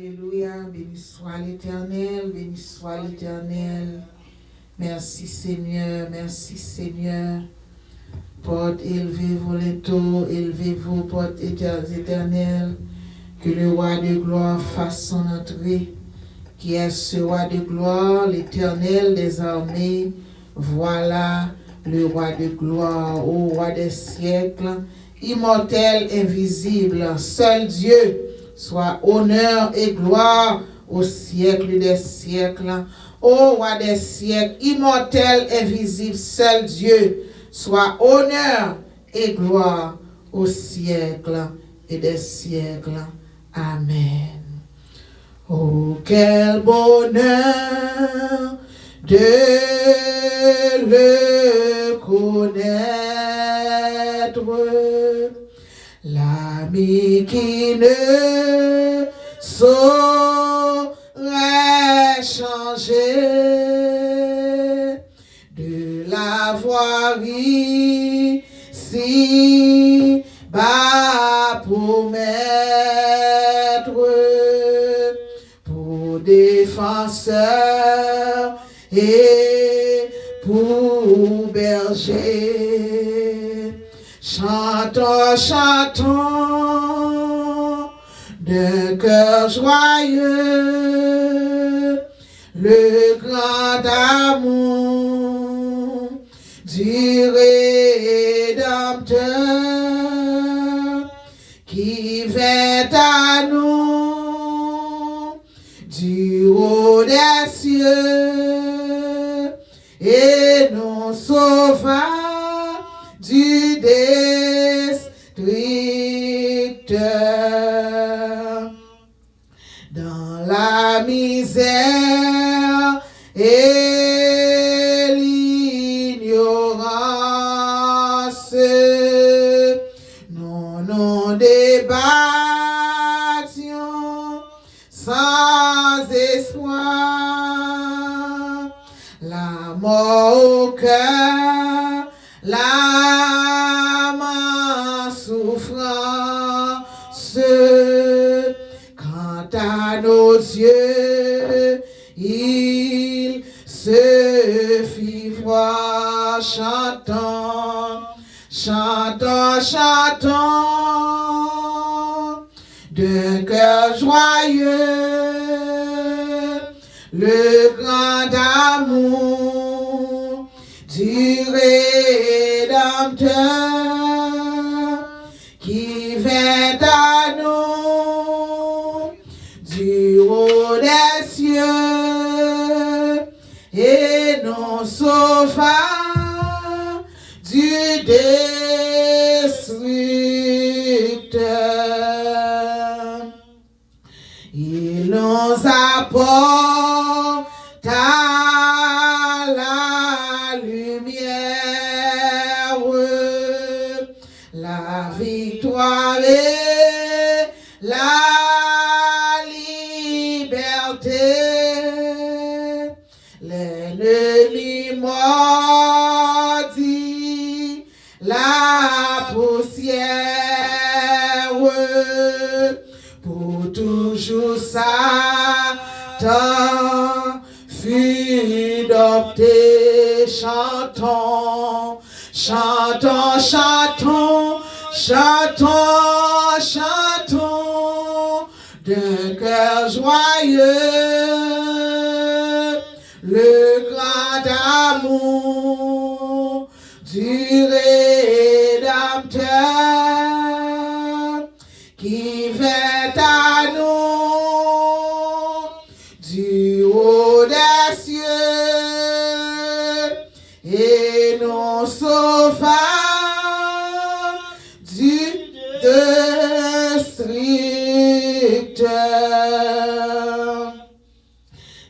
Alléluia, béni soit l'Éternel, béni soit l'Éternel. Merci Seigneur, merci Seigneur. Porte élevez-vous les taux, élevez-vous, porte éternelle. Que le roi de gloire fasse son entrée. Qui est ce roi de gloire, l'Éternel des armées. Voilà le roi de gloire, ô roi des siècles, immortel, invisible, seul Dieu. Soit honneur et gloire au siècle des siècles. Ô roi des siècles, immortel, invisible, seul Dieu. Soit honneur et gloire au siècle et des siècles. Amen. Oh, quel bonheur de le connaître, l'ami qui ne saurait changer, de l'avoir ici bas pour maître, pour défenseur et pour berger. Chantons, chantons d'un cœur joyeux le grand amour du Rédempteur qui vint à nous du haut des cieux et nous sauva du destructeur. Dans la misère et l'ignorance, nous débattions sans espoir, la mort au cœur, l'âme en souffrance. Quant à nos yeux, il se fit voir. Chantons, chantons, chantons d'un cœur joyeux le grand amour du Rédempteur qui vint à nous du haut des cieux et nous sauva du destructeur. Il nous apporte à la lumière, la victoire et la liberté. L'ennemi maudit la poussière, pour toujours Satan fut dompté. Chantons, chantons, chantons, chantons, chantons d'un cœur joyeux le grand amour du Rédempteur qui vint à nous du haut des cieux et nous sauva du destructeur.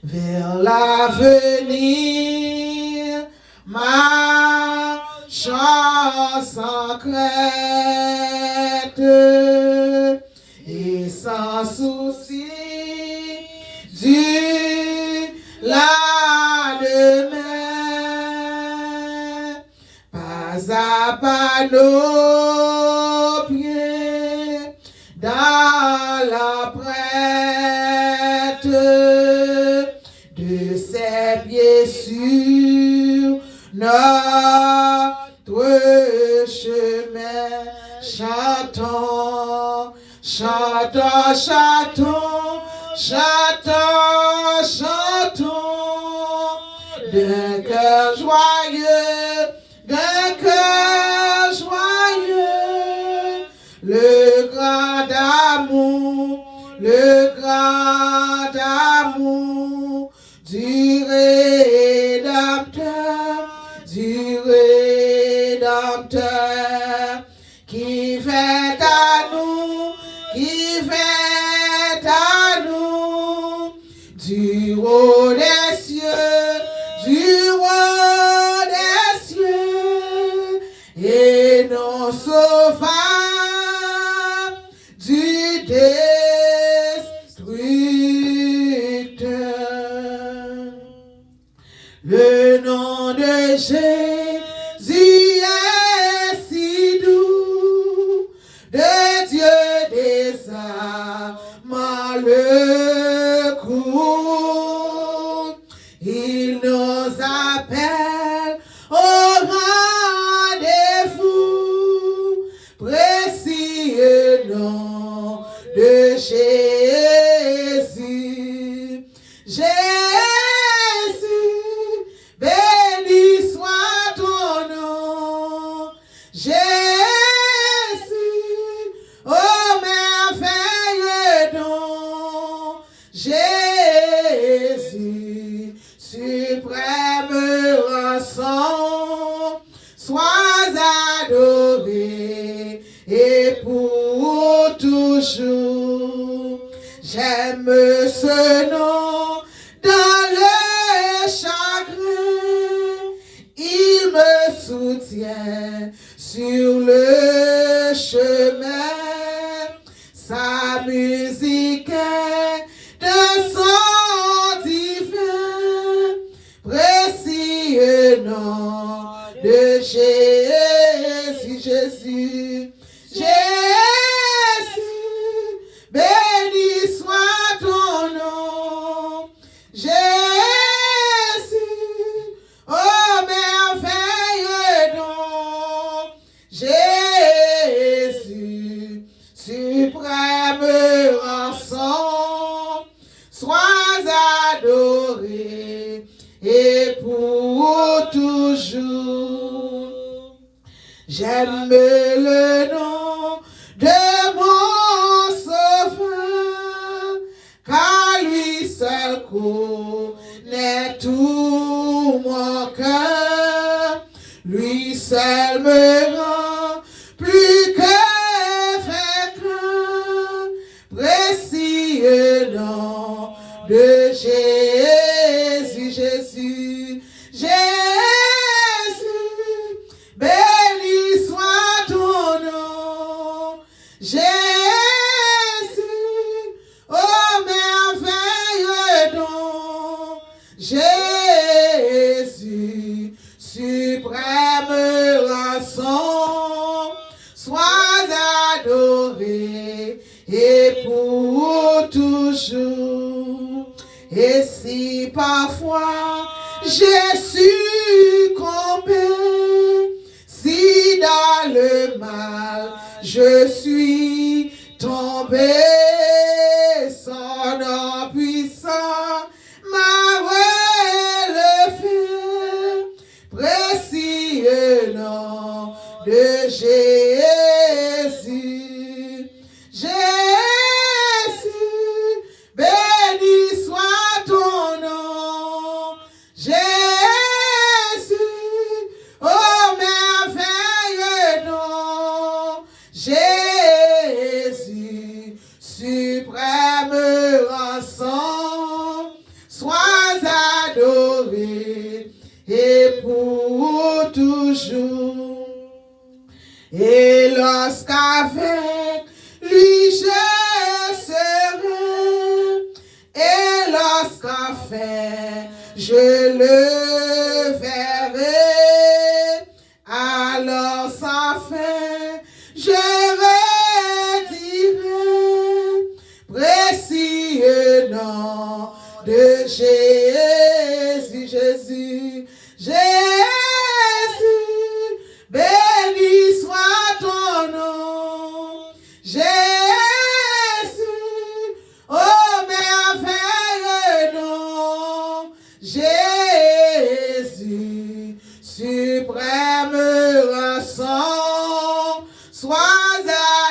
Vers l'avenir, marchant sans crainte et sans souci du lendemain, pas à pas nos pieds dans la presse de ses pieds sur notre chemin. Chantons, chantons, chantons, chantons, chantons, d'un cœur joyeux, d'un cœur joyeux, le grand amour du Rédempteur, qui fait à nous, du haut des cieux, et nos sauva du destructeur. Le nom de Jésus est si doux, de Dieu désarmant le coup. Il nous appelle au rendez-vous, précieux nom de Jésus. Jésus, béni soit ton nom. Jésus, oh merveilleux don. Jésus, suprême rançon, sois adoré et pour toujours. J'aime ce nom dans le chagrin, il me soutient sur le chemin. Sa musique est de son divin, précieux nom de Jésus, Jésus, Jésus, béni soit ton nom. Jésus, oh merveilleux nom. Jésus, suprême rançon, sois adoré et pour toujours. J'aime le nom de mon sauveur, car lui seul connaît tout mon cœur. Lui seul me rend plus que vainqueur, précieux nom de Jésus, Jésus, Jésus, béni soit ton nom. Jésus, oh merveilleux don. Jésus, suprême rançon, sois adoré et pour toujours. Et si parfois j'ai succombé, si dans le mal je suis tombé, son nom puissant m'a relevé, précieux nom de Jésus. Jésus, béni soit ton nom. Jésus, oh merveilleux nom. Jésus, suprême rançon, sois adoré et pour toujours. Et lorsqu'avec lui je serai, et lorsqu'enfin je le verrai, alors sans fin je redirai, précieux nom de Jésus, Jésus, Jésus, béni soit ton nom, Jésus, oh merveilleux nom, Jésus, suprême rançon, sois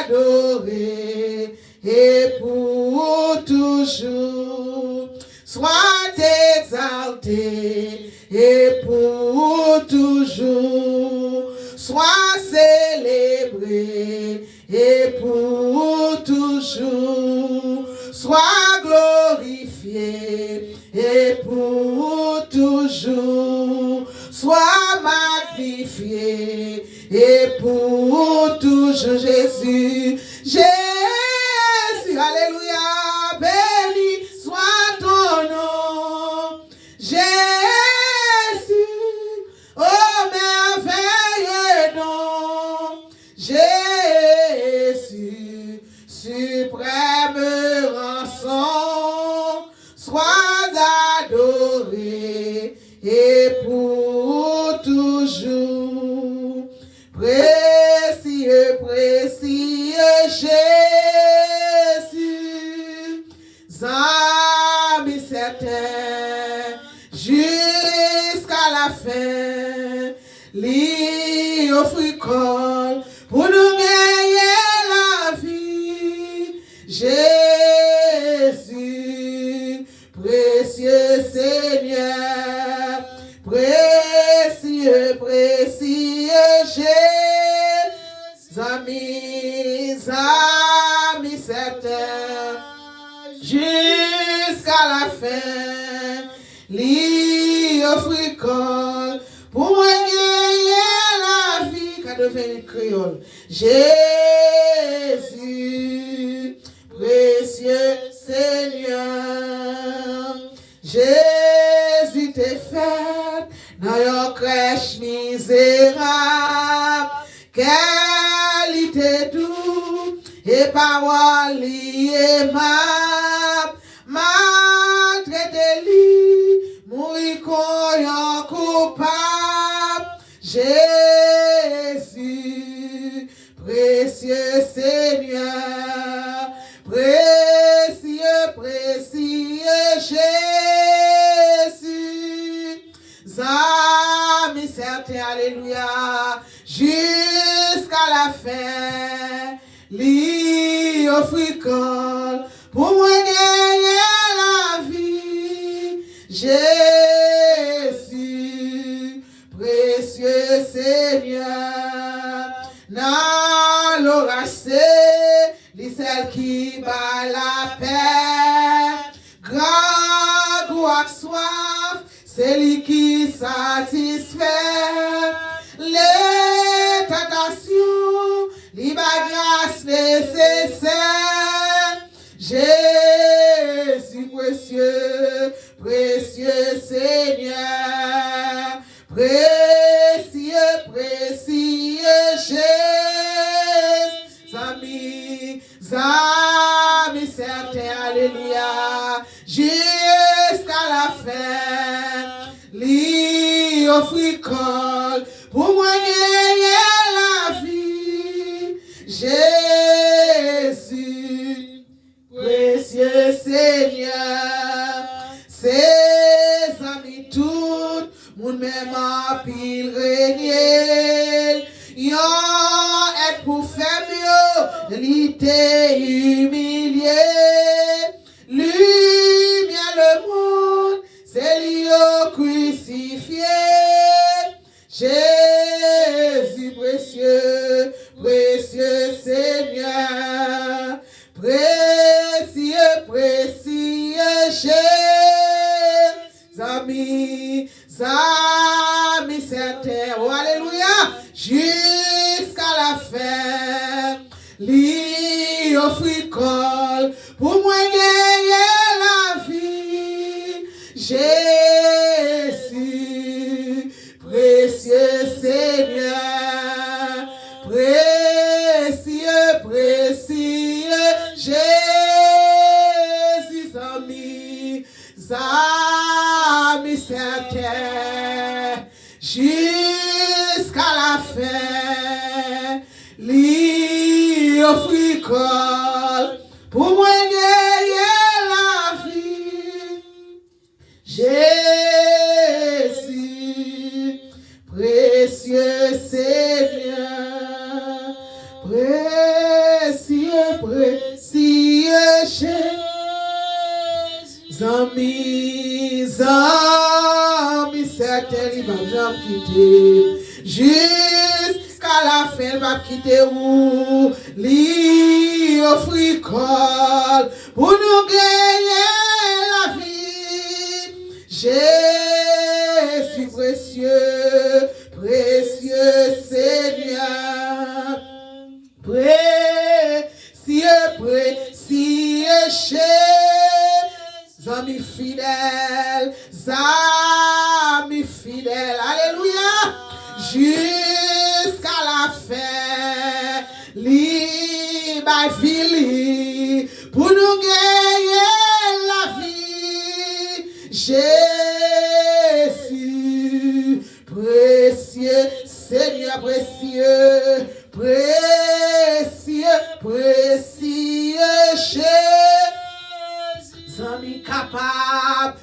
adoré et pour toujours, sois exalté et pour toujours, sois célébré et pour toujours, sois glorifié et pour toujours, sois magnifié et pour toujours, Jésus, Jésus, alléluia, béni soit ton nom, Jésus, oh merveilleux nom, Jésus, suprême rançon, sois adoré et pour toujours, précieux, précieux Jésus, amis certains, jusqu'à la fin, lui offre col pour nous gagner la vie, Jésus, précieux Seigneur, précieux, précieux Jésus, amis, amis certains, jusqu'à la fin, lui offre col pour moi gagner la vie, qu'à devenir créole, Jésus, précieux Seigneur, Jésus t'est fait dans une crèche misérable, qualité doux et parole aimable, maltraité lui, mourir comme coupable, Jésus, précieux Seigneur, précieux, précieux Jésus, amis certains, alléluia, jusqu'à la fin, lui offre col pour moi gagner la vie, Jésus, précieux Seigneur, dans l'oracée, celle qui bat la paix, grand goût à soif, c'est lui qui satisfait les tentations, les grâce nécessaire, Jésus précieux, précieux Seigneur, précieux, précieux Jésus, amis, amis certains, alléluia, jusqu'à la fin, lui offre col pour moi gagner la vie, Jésus, précieux Seigneur, ses amis toutes, mon même en pile régner, yon est pour faire mieux, l'ité humilié, lumière le monde, c'est lui crucifié, Jésus précieux, précieux Seigneur, précieux, précieux Jésus, amis, amis certains, oh alléluia, jusqu'à la fin, lui offre col pour moi gagner la vie, Jésus, précieux Seigneur, précieux, précieux Jésus, amis, amis certains, jusqu'à la fin, lui offrit col pour moi gagner la vie. Jésus, précieux Seigneur, précieux, précieux Jésus. Amis, certains, il va jamais quitter. Jusqu'à la fin, il va quitter où? Lui offrit col pour nous gagner la vie. Jésus précieux, précieux Seigneur, précieux, précieux Jésus, amis fidèles, alléluia, jusqu'à la fin, libre pour nous gagner la vie. Jésus, précieux, Seigneur précieux, précieux, précieux Jésus, amis capables,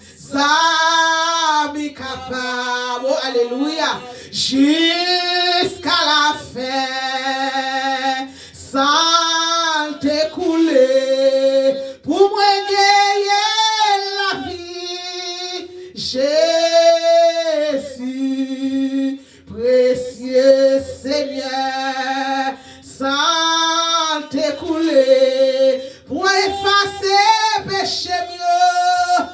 oh alléluia, jusqu'à la fin, sans t'écouler, pour moi gagner la vie. Jésus, précieux Seigneur, sans t'écouler, pour effacer péché mieux.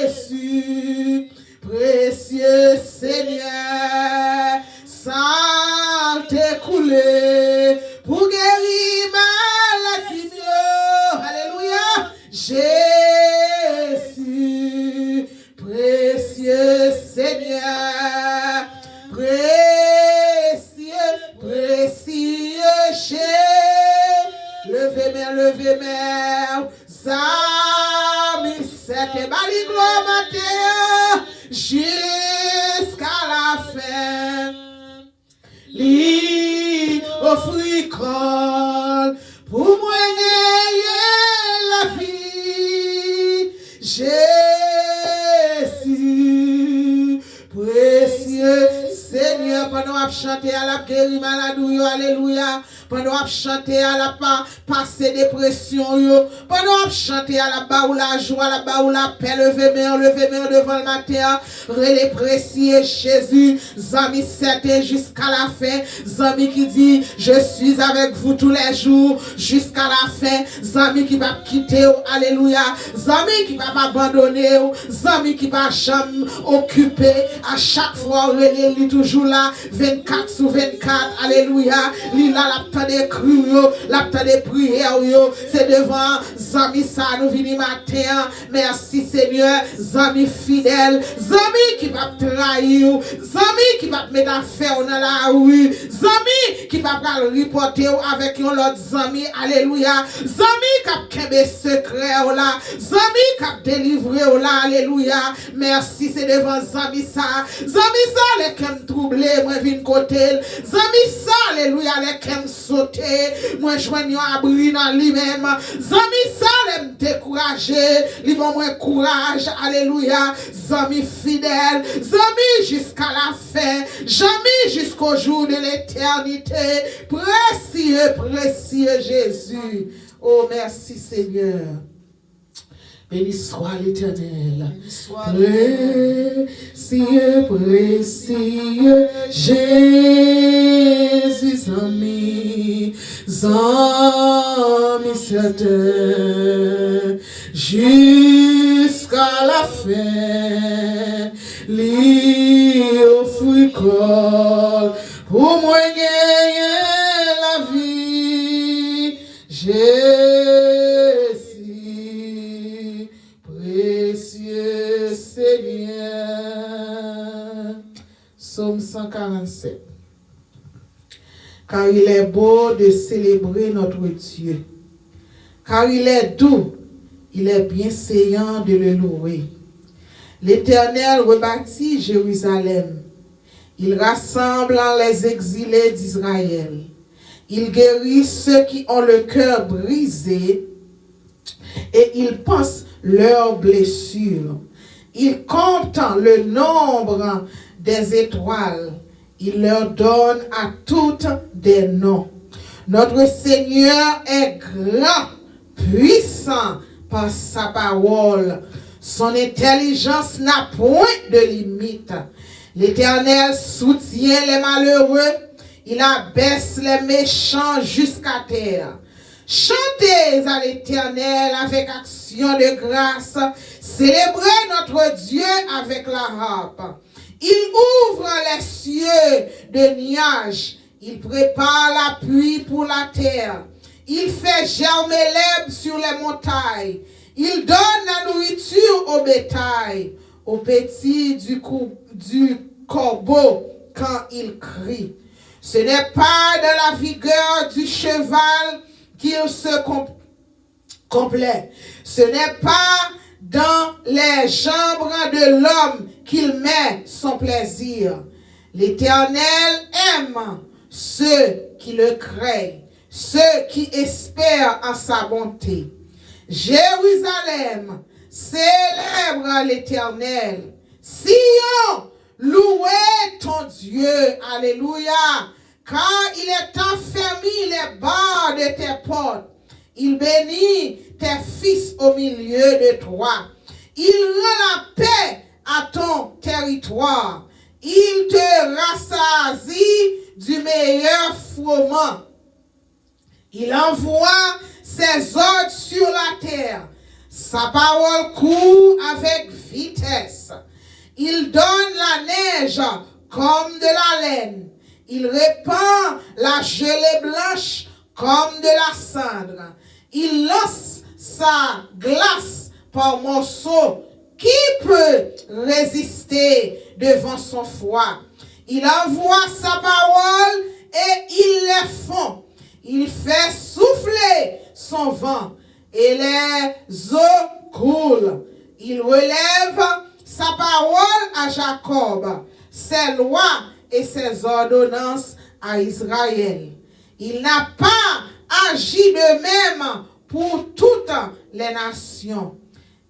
Jésus, précieux Seigneur, sans t'écouler, pour guérir maladie mieux. Alléluia. Jésus, précieux Seigneur, précieux, précieux Jésus. Levez main, amis, c'était baliglo matin, jusqu'à la fin. Lui offrit col pour moi gagner la vie. Jésus, précieux Seigneur, pendant qu'on chanter à la guérir maladie, alléluia. Pendant qu'on chanter à la passer dépression, pendant qu'on chanter à la bas ou la joie, à la bas ou la paix, levez main devant le matin, relais précieux Jésus, amis certains jusqu'à la fin, amis qui dit, je suis avec vous tous les jours, jusqu'à la fin, amis qui va quitter, alléluia, amis qui va m'abandonner, amis qui va jamais occuper, à chaque fois, relais lui toujours là, 24 sur 24, alléluia, lui là, la des cris, la des prières, c'est devant amis ça nous venons matin. Merci Seigneur, amis fidèles, amis qui va trahir, amis qui va mettre affaire dans la rue, amis qui va reporter avec l'autre amis, alléluia, amis qui a des secrets là, amis qui a délivré là, alléluia. Merci, c'est devant amis ça, les qui me troublé, moi vine côté, amis ça, alléluia, les qui me sauter, moi joignons abri dans lui-même, amis ça, les me décourager, ils vont moi courage, alléluia, amis fidèles, amis jusqu'à la fin, jamais jusqu'au jour de l'éternité, précieux, précieux Jésus. Oh, merci Seigneur. Béni soit l'Éternel. Précieux, précieux Jésus, amis certains, jusqu'à la fin, lui offrit col pour moi gagner la vie. Jésus, précieux Seigneur. Psaume 147. Car il est beau de célébrer notre Dieu. Car il est doux, Il est bienséant de le louer. L'Éternel rebâtit Jérusalem. Il rassemble les exilés d'Israël. Il guérit ceux qui ont le cœur brisé et il pense leurs blessures. Il compte le nombre des étoiles. Il leur donne à toutes des noms. Notre Seigneur est grand, puissant par sa parole. Son intelligence n'a point de limite. L'Éternel soutient les malheureux. Il abaisse les méchants jusqu'à terre. Chantez à l'Éternel avec action de grâce. Célébrez notre Dieu avec la harpe. Il ouvre les cieux de nuages. Il prépare la pluie pour la terre. Il fait germer l'herbe sur les montagnes. Il donne la nourriture au bétail, aux petits du corbeau quand il crie. Ce n'est pas de la vigueur du cheval qu'il se complaît. Ce n'est pas dans les jambes de l'homme qu'il met son plaisir. L'Éternel aime ceux qui le craignent, ceux qui espèrent en sa bonté. Jérusalem, célèbre l'Éternel. Sion, louez ton Dieu. Alléluia. Car il est affermi les barres de tes portes. Il bénit tes fils au milieu de toi. Il rend la paix à ton territoire. Il te rassasie du meilleur froment. Il envoie ses ordres sur la terre. Sa parole court avec vitesse. Il donne la neige comme de la laine. Il répand la gelée blanche comme de la cendre. Il lance sa glace par morceaux. Qui peut résister devant son froid? Il envoie sa parole et il les fond. Il fait souffler son vent et les eaux coulent. Il relève sa parole à Jacob, ses lois et ses ordonnances à Israël. Il n'a pas agi de même pour toutes les nations.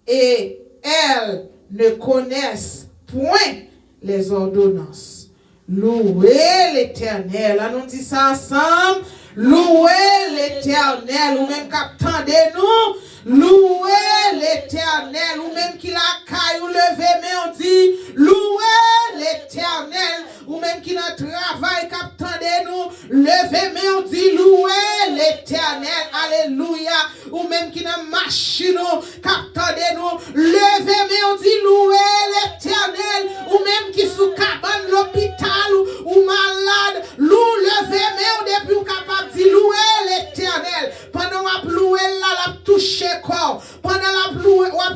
Et elles ne connaissent point les ordonnances. Louez l'Éternel. Nous disons ça ensemble. Louez l'Éternel. Ou même qu'attendez-nous. Louez l'Éternel. Ou même qui la caille ou levez, mais on dit louez l'Éternel. Ou même qui n'a travail qu'attendez-nous. Levez, mais on dit louez l'Éternel. Alléluia. Ou même qui n'a machine qu'attendez-nous. Levez, mais on dit louez l'Éternel. Ou même qui sous cabane l'hôpital ou malade. Levez, mais on depuis ou capable de dire louez l'Éternel. Pendant qu'on louer là, la toucher corps. Pendant qu'on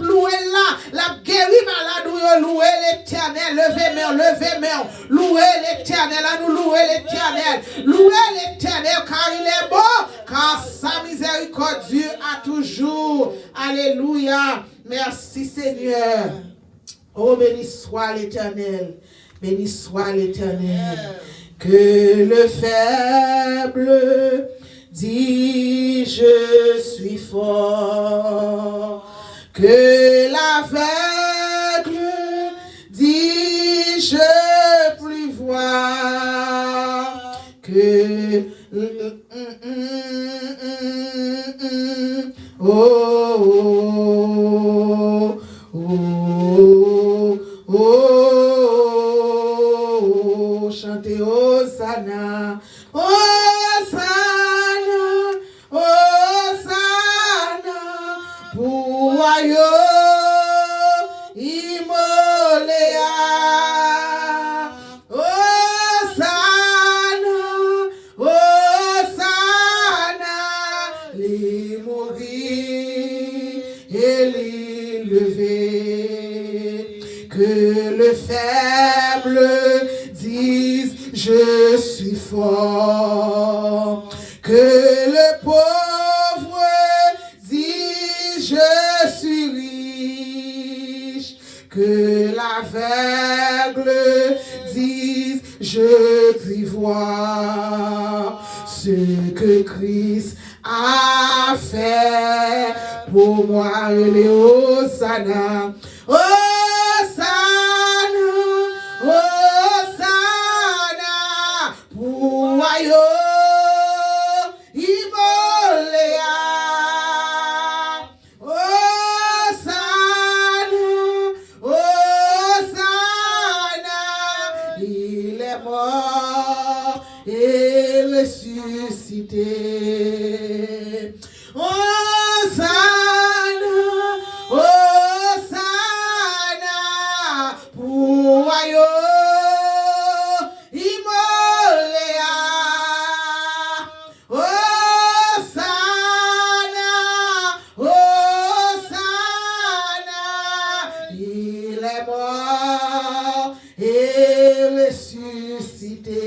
louer là, la guérir malade ou louer l'Éternel. Levez, mais louez l'Éternel. À nous louer l'Éternel. Louez l'Éternel car il est bon. Car sa miséricorde dure à toujours. Alléluia. Merci Seigneur. Oh, béni soit l'Éternel. Béni soit l'Éternel. Que le faible dit je suis fort. Que l'aveugle dit je puis voir. Que chantez Hosanna, Hosanna, Hosanna, pour royaume immolé. Hosanna, Hosanna, les mourir et les lever. Que le faible dise je suis fort. Que le pauvre dise je suis que l'aveugle dise, je puis voir ce que Christ a fait pour moi. Et Hosanna, Hosanna, Hosanna, pour royaume Imoléa. Hosanna, Hosanna, il est mort et ressuscité. Hosanna, Hosanna, pour royaume Imoléa. Hosanna, Hosanna, il est mort et ressuscité.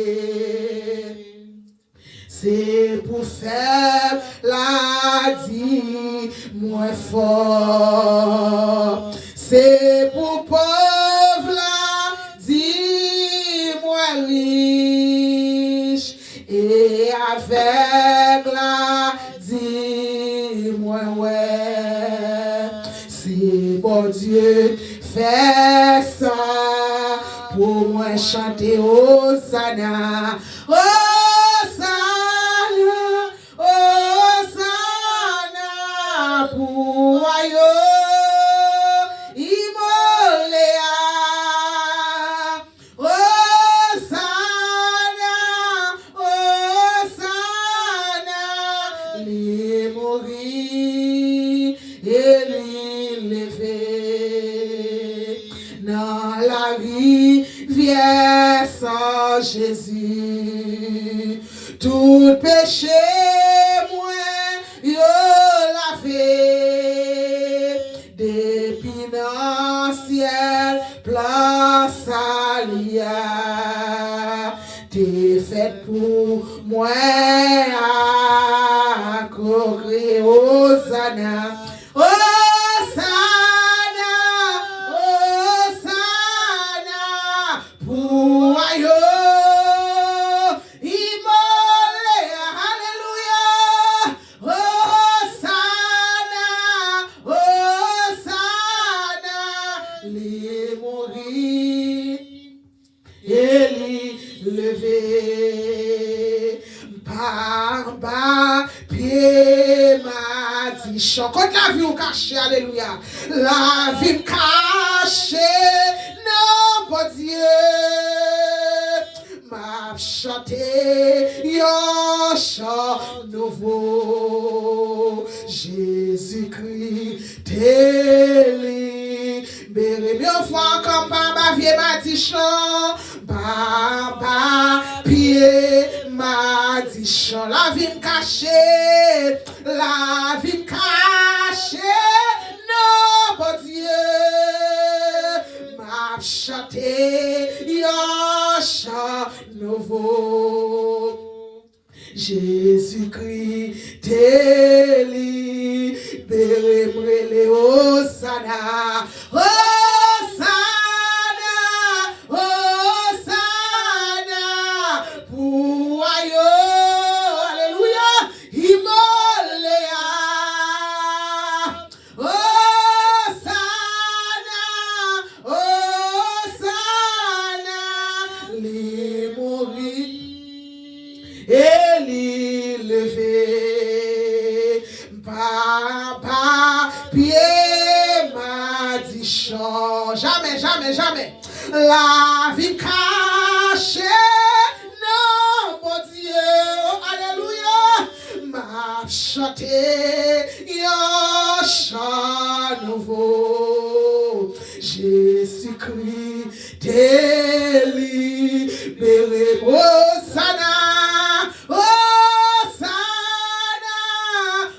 C'est pour faire la vie moins fort. C'est pour pauvre la vie moins riche. Et avec la vie moins ouais. C'est bon Dieu fait ça pour moi chanter Hosanna. Hosanna, Hosanna, pour royaume Imoléa. Hosanna, Hosanna, les mourir et les lever dans la rivière sans Jésus. Tout péché, moi, yo lavé. Depuis dans le ciel, place alia. T'es fait pour moi, à courir Hosanna. Hosanna, Hosanna, pour royaume Imoléa. Alléluia. Hosanna, Hosanna, les mourir et les lever. Par bas, pied, m'a dit, chant. Quand la vie ou cachée, alléluia. La vie cachée, non, bon Dieu. M'a chanté, yon chant nouveau. Jésus-Christ, t'es libéré. Bien fois, comme Baba vient, m'a dit, chant. Baba, pied, m'a dit, chant. La vie cachée, la vie cachée, non, bon Dieu. M'a chanté, yon chant nouveau. Jésus-Christ, t'es libéré, brûlé, Hosanna, Hosanna, Hosanna, pour royaume, alléluia, Imoléa. Hosanna, Hosanna, les mourir et les lever. Papa, pied, m'a dit chant. Jamais, jamais, jamais. La vie cachée, non, mon Dieu, alléluia. M'a chanté, yon chant nouveau. Jésus-Christ, t'es libéré. Hosanna, Hosanna,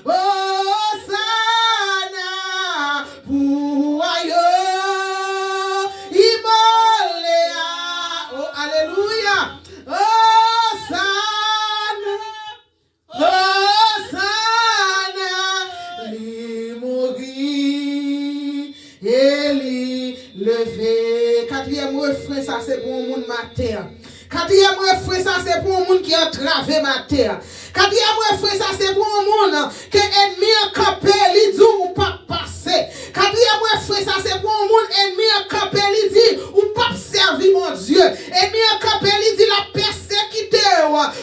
Hosanna, pour royaume Imoléa. Oh, alléluia. Hosanna, Hosanna, les mourir et les Levé. Quatrième refrain, ça c'est pour un monde matin. Quatrième refrain, ça c'est pour un monde qui a traversé ma terre. Quatrième refrain, ça c'est pour un monde que ennemi a campé, il dit ou pas passer. Quatrième refrain, ça c'est pour un monde ennemi a campé, il dit ou pas servir mon Dieu. Ennemi a campé, il dit la persécuté.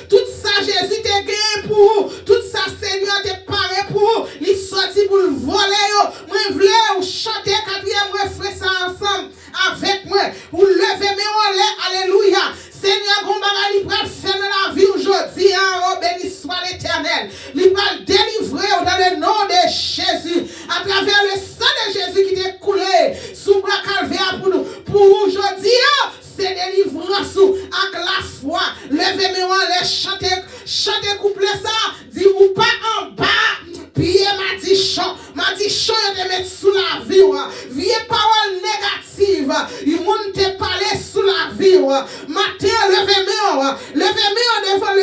Tout ça Jésus t'a gagné pour vous. Tout ça Seigneur t'a paré pour vous. Il sorti pour le voler. Moi je voulais chanter quatrième refrain ça ensemble avec moi. Ou lever mes oreilles. Alléluia. Seigneur, il va faire dans la vie aujourd'hui, oh béni soit l'Éternel. Il va délivrer dans le nom de Jésus, à travers le sang de Jésus qui est coulé sous le calvaire pour nous. Pour aujourd'hui, c'est délivrance avec la foi. Levez-moi les chanter couplet ça, dis ou pas en bas. Pied madichon, il te met sous la vie. Vieux parole négative, il monte te parler sous la vie. Matin, levez-moi devant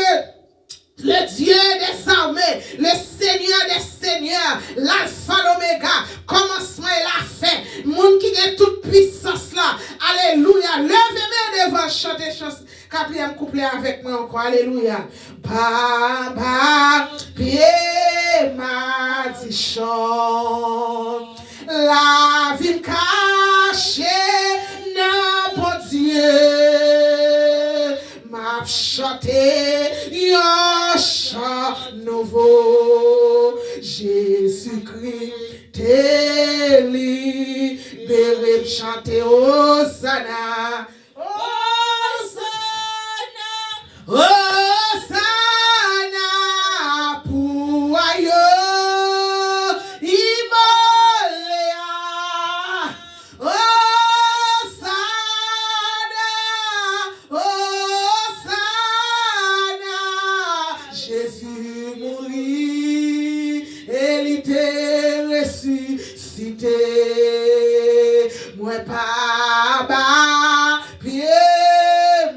le Dieu des armées, le Seigneur des seigneurs, l'alpha, l'oméga, commencement et la fin. Monde qui a toute puissance là. Alléluia. Levez-moi devant chanter chanson. Quatrième couplet avec moi encore. Alléluia. Baba, pied, madichon, la vie cachée, n'a pas Dieu. M'a chanté un chant nouveau. Jésus-Christ t'est libéré. Chanter Hosanna. Hosanna, pour aïeux, Imoléa. Hosanna, Jésus mourit et il était ressuscité. Moi pas bas, pied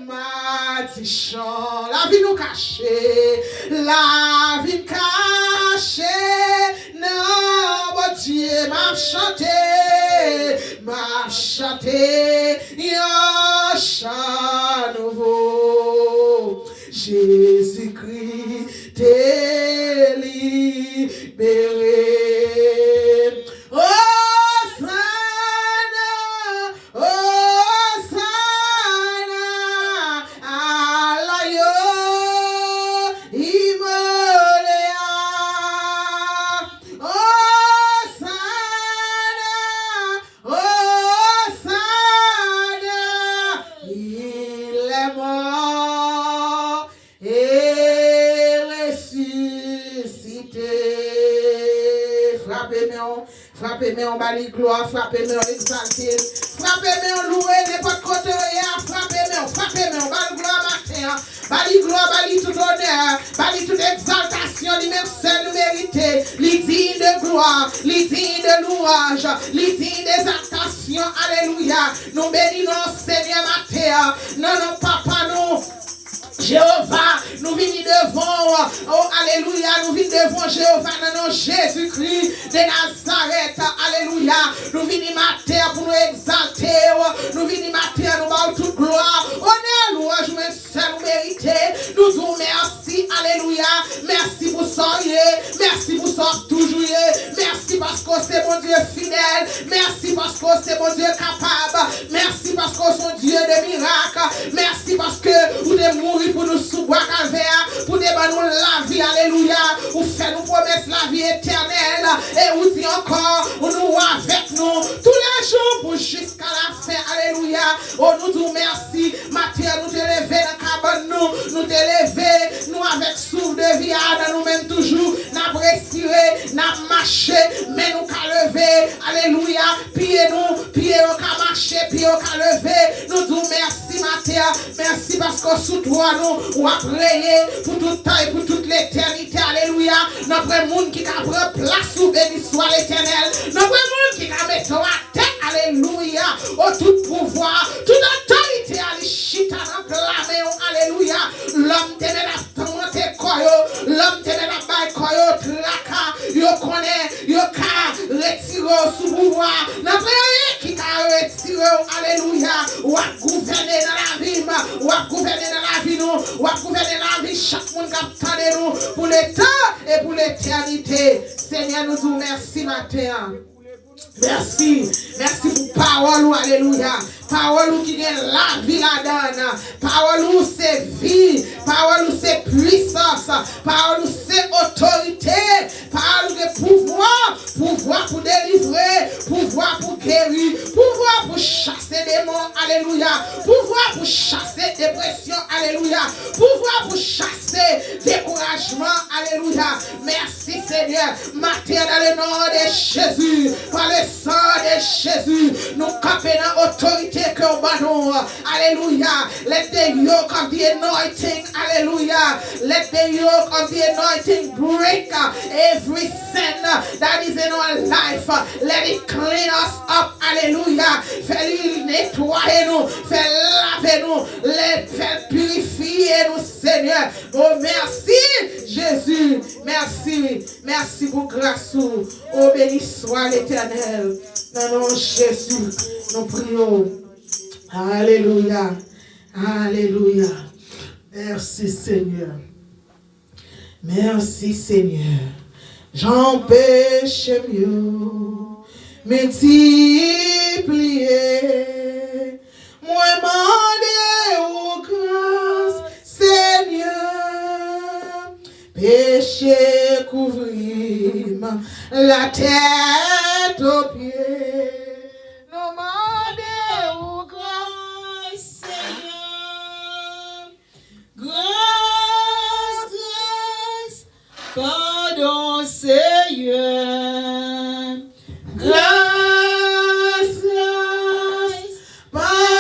matichon. La vie nous cachée, la vie cachée. Non, bon Dieu m'a chanté, un chant nouveau. Jésus-Christ t'est libéré. Hosanna, Hosanna, alaïo, Imoléa. Hosanna, Hosanna, il est mort et ressuscité. Frappez-moi en bali gloire, frappez-moi en exalté, frappez-moi en loué, n'importe côté, frappez-moi, bali gloire matin, bali gloire, bali tout honneur, bali toute exaltation, lui-même seul nous mérite, les dignes de gloire, les dignes de louange, les dignes d'exaltation, alléluia, nous bénissons Seigneur matin, non, papa, nous. Jéhovah, nous venons devant, oh alléluia, nous venons devant Jéhovah, non Jésus-Christ de Nazareth, alléluia, nous venons mater pour nous exalter, nous venons mater, nous battons toute gloire, honneur, louange, mais seul mérité, nous vous merci, alléluia, merci pour ça, merci pour ça toujours, merci parce que c'est mon Dieu fidèle, merci parce que c'est mon Dieu capable, merci parce que c'est Dieu de miracles, merci parce que vous devez mourir pour nous sous bois calvaire, pour nous la vie, alléluia, vous faites nous promesses la vie éternelle, et vous dites encore, vous nous avec nous, tous les jours, pour jusqu'à la fin, alléluia, oh nous disons merci, Matthieu, nous te lever dans la cabane, nous te lever, nous avec souffle de vie, nous-mêmes toujours, nous respirer, nous marcher, mais nous qu'à lever, alléluia, pied au qu'à marcher, pied au qu'à lever, nous disons merci, Matthieu, merci parce que sous toi, nous a prié pour tout temps et pour toute l'éternité. Alléluia. Notre monde qui a pris place sous béni soit l'éternel. Notre monde qui a mis à tête. Alléluia. Au tout pouvoir, toute autorité. Alléluia. Alléluia. L'homme te met la tente koyo. L'homme te met la baille koyo. Traka. Yo connaît. Yo ka. Retire sous pouvoir. Notre qui a retiré ou à gouverner dans la vie nous, ou à gouverner dans la vie chaque monde qui attendait nous pour l'état et pour l'éternité. Seigneur, nous disons merci matin. Merci, merci pour parole, alléluia. Parole qui est la vie la donne. Parole c'est vie. Parole c'est puissance. Parole c'est autorité. Parole de pouvoir. Pouvoir pour délivrer. Pouvoir pour guérir. Pouvoir pour chasser des démons. Alléluia. Pouvoir pour chasser dépression. Alléluia. Pouvoir pour chasser découragement. Alléluia. Merci Seigneur. Matin dans le nom de Jésus. Par le sang de Jésus. Nous campons dans l'autorité que nous. Alléluia. Let the yoke of the anointing. Hallelujah. Let the yoke of the anointing break every sin that is in our life. Let it clean us up. Hallelujah. Fais-le nettoyer nous. Fais laver nous. Fais purifier nous, Seigneur. Oh, merci, Jésus. Merci. Merci pour grâce. Oh, béni soit l'Éternel. Dans le nom de Jésus, nous prions. Alléluia. Alléluia. Merci Seigneur. Merci Seigneur. J'empêche mieux. Multiplier. Moi demander aux grâce Seigneur. Péché couvrir la tête aux pieds. Pardon, Seigneur. Grâce, grâce, pardonnez-nous.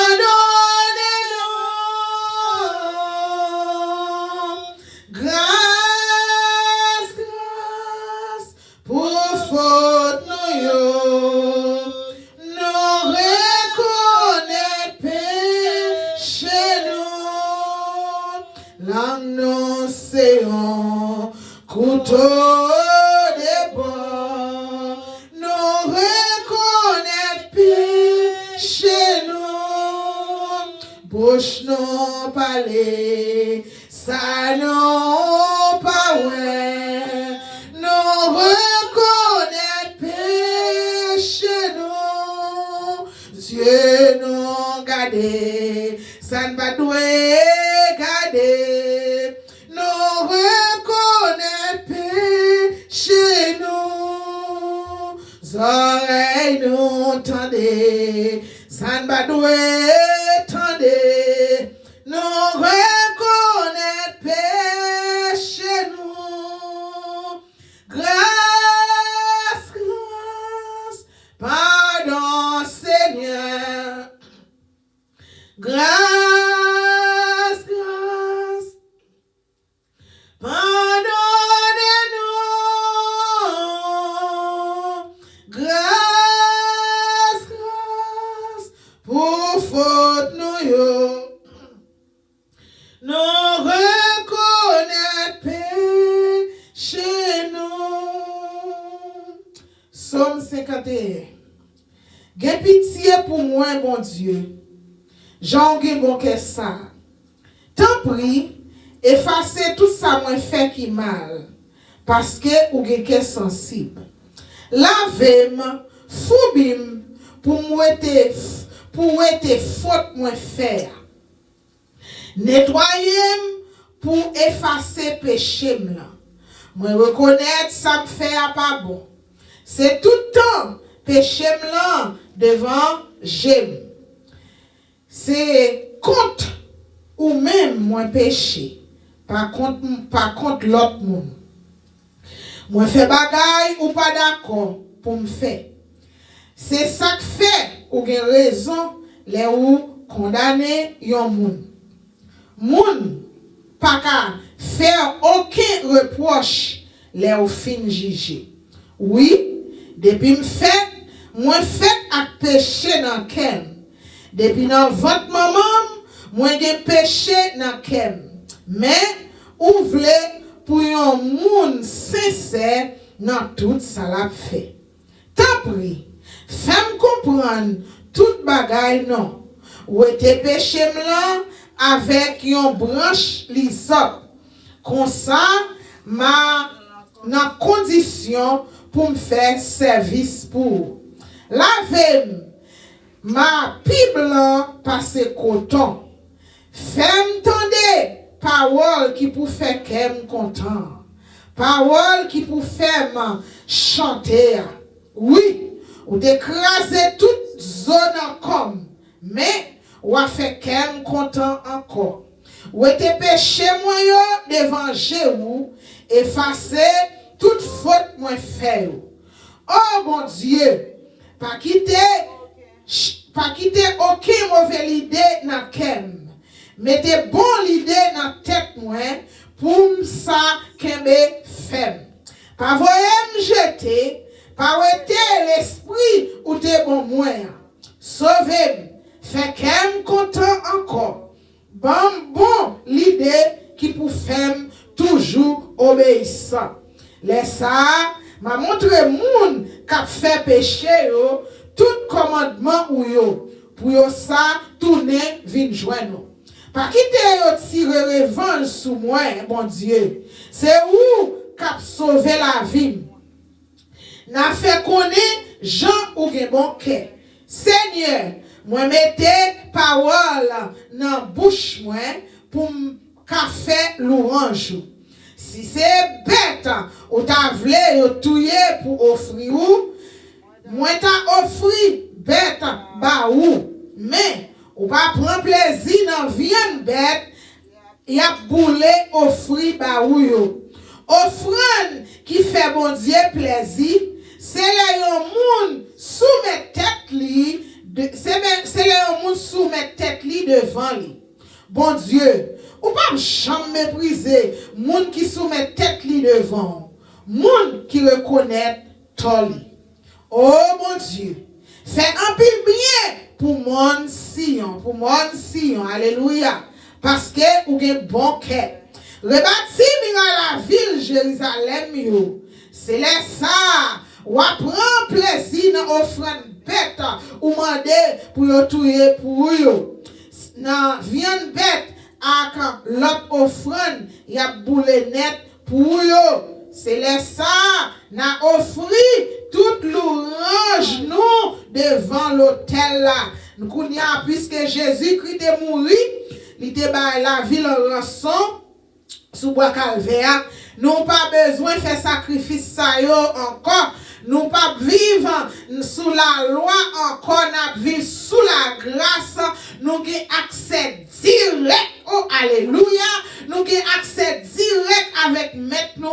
Grâce, grâce, pour faute nous reconnaître péché nous. L'annonçons. Couteau de bois, nous reconnaître péché nous, bouche nous parler, ça nous pas ouais, nous reconnaître péché nous, Dieu nous garder, ça ne va douer garder, nous chez nous, oreilles nous tendez, ça ne va douer tendez, nous reconnaître péché nous, grâce, grâce, pardon Seigneur, grâce, grâce, pardon. Nous reconnaître péché nous. Somme 51. Gen pitié pour moi, mon Dieu. J'en ai mon cœur ça. Tant pis, effacez tout ça moi fait qui mal. Parce que ou gen cœur sensible. Lavez-moi, foubim, pour moi te faute moi faire. Nettoyez pour effacer péché là. Moi reconnaître ça me fait pas bon. C'est tout le temps péché là devant j'aime. C'est contre ou même moi péché. Par contre l'autre monde. Moi fait bagaille ou pas d'accord pour me faire. C'est ça que fait ou gen raison les ou condamner yon moun. Moun pas qu'à faire aucun reproche les ou fin juger. Oui, depuis moi fait à péché dans kem. Depuis dans votre maman, moi gen péché dans kem. Mais ou vle pour yon moun sincère dans tout ça la fait. Tant pis, fais-moi comprendre tout bagaille non. Ou était péché là avec une branche l'isop. Comme ça, ma dans condition pour me faire service pour. Lavem ma piblan passe coton. Femme tende parole qui pour faire qu'aime content. Parole qui pour faire chanter. Oui, ou d'écraser toute zone comme, mais ou a fait qu'aime content encore. Ou ete péché moi yo devant Jéhu, effacer toute faute moi fait. Oh mon Dieu, pas quitter aucune mauvaise idée dans kem. Mettez bon l'idée dans tête moi pour ça kembe femme. Pas voyer me jeter, pas ouete l'esprit ou te bon moi. Sauvez-moi, fait kem content encore. Bon l'idée qui pour faire toujours obéissant. Laisse ça, m'a montré moun qui fait péché yo, tout commandement ou yo, pour yo ça tourner vinn joindre. Pas quitter yo tirer revanche sous moi, bon Dieu. C'est où qu'a sauver la vie. N'a fait connaître Jean ou gen bon cœur. Seigneur, moi mettez parole dans bouche moi pour faire louange. Si c'est bête ou ta vle yo touyer pour offrir ou, moi ta offri bête ba ou, mais ou pas prendre plaisir dans viande bête, y a boulé offrir ba ou yo. Offrande qui fait bon Dieu plaisir, c'est là yon moun soumet tête li. C'est le monde soumet tête li devant lui. Bon Dieu, ou pas jamais mépriser monde qui soumet tête li devant. Monde qui reconnaît toli. Oh mon Dieu, fais un peu bien pour mon Sion, alléluia. Parce que ou gen bon cœur. Rebâti la ville Jérusalem yo. C'est là ça. Ou prend plaisir dans offrande bête ou mandé pour yo touyer pour yo. Nan viande bête ak l'autre offrande y a boule net pour yo. C'est là ça n'a offri toute l'orange nous devant l'autel là. Nous connaissons puisque Jésus-Christ est mort, il était la ville en rançon sous bois calvaire. Nous pas besoin de faire sacrifice ça yo encore. Nous pas vivre sous la loi encore, nous vivre sous la grâce. Nous avons accès direct, oh alléluia. Nous avons accès direct avec maître nous.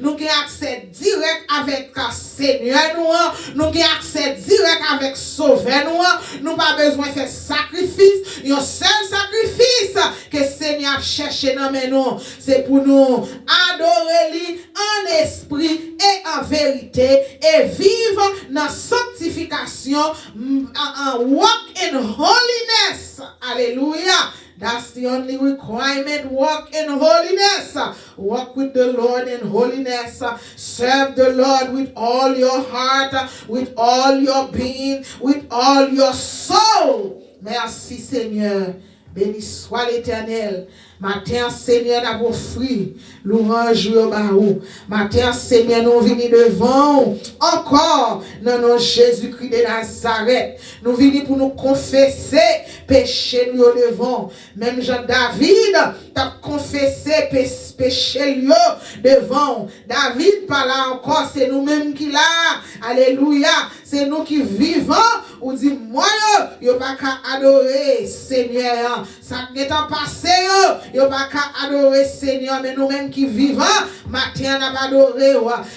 Nous avons accès direct avec Seigneur nous. Nous avons accès direct avec Sauveur nous. Nous pas besoin de faire sacrifice. Un seul sacrifice que Seigneur cherche dans nous, c'est pour nous adorer lui en esprit et en vérité. Et vivre dans sanctification, walk in holiness. Hallelujah. That's the only requirement. Walk in holiness. Walk with the Lord in holiness. Serve the Lord with all your heart, with all your being, with all your soul. Merci Seigneur. Béni soit l'Éternel. Matin, Seigneur, nous offert louange au baou. Matin, Seigneur, nous venons devant encore dans nos Jésus-Christ de Nazareth. Nous venons pour nous confesser péché nous devant. Même Jean-David t'a confessé péché lui devant. David pas là encore, c'est nous-mêmes qui là. Alléluia. C'est nous qui vivons. On dit, moi, yo pas qu'à adorer Seigneur. Ça n'est pas passé, yo pas qu'à adorer Seigneur, mais nous-mêmes qui vivons, matin, n'a pas adoré.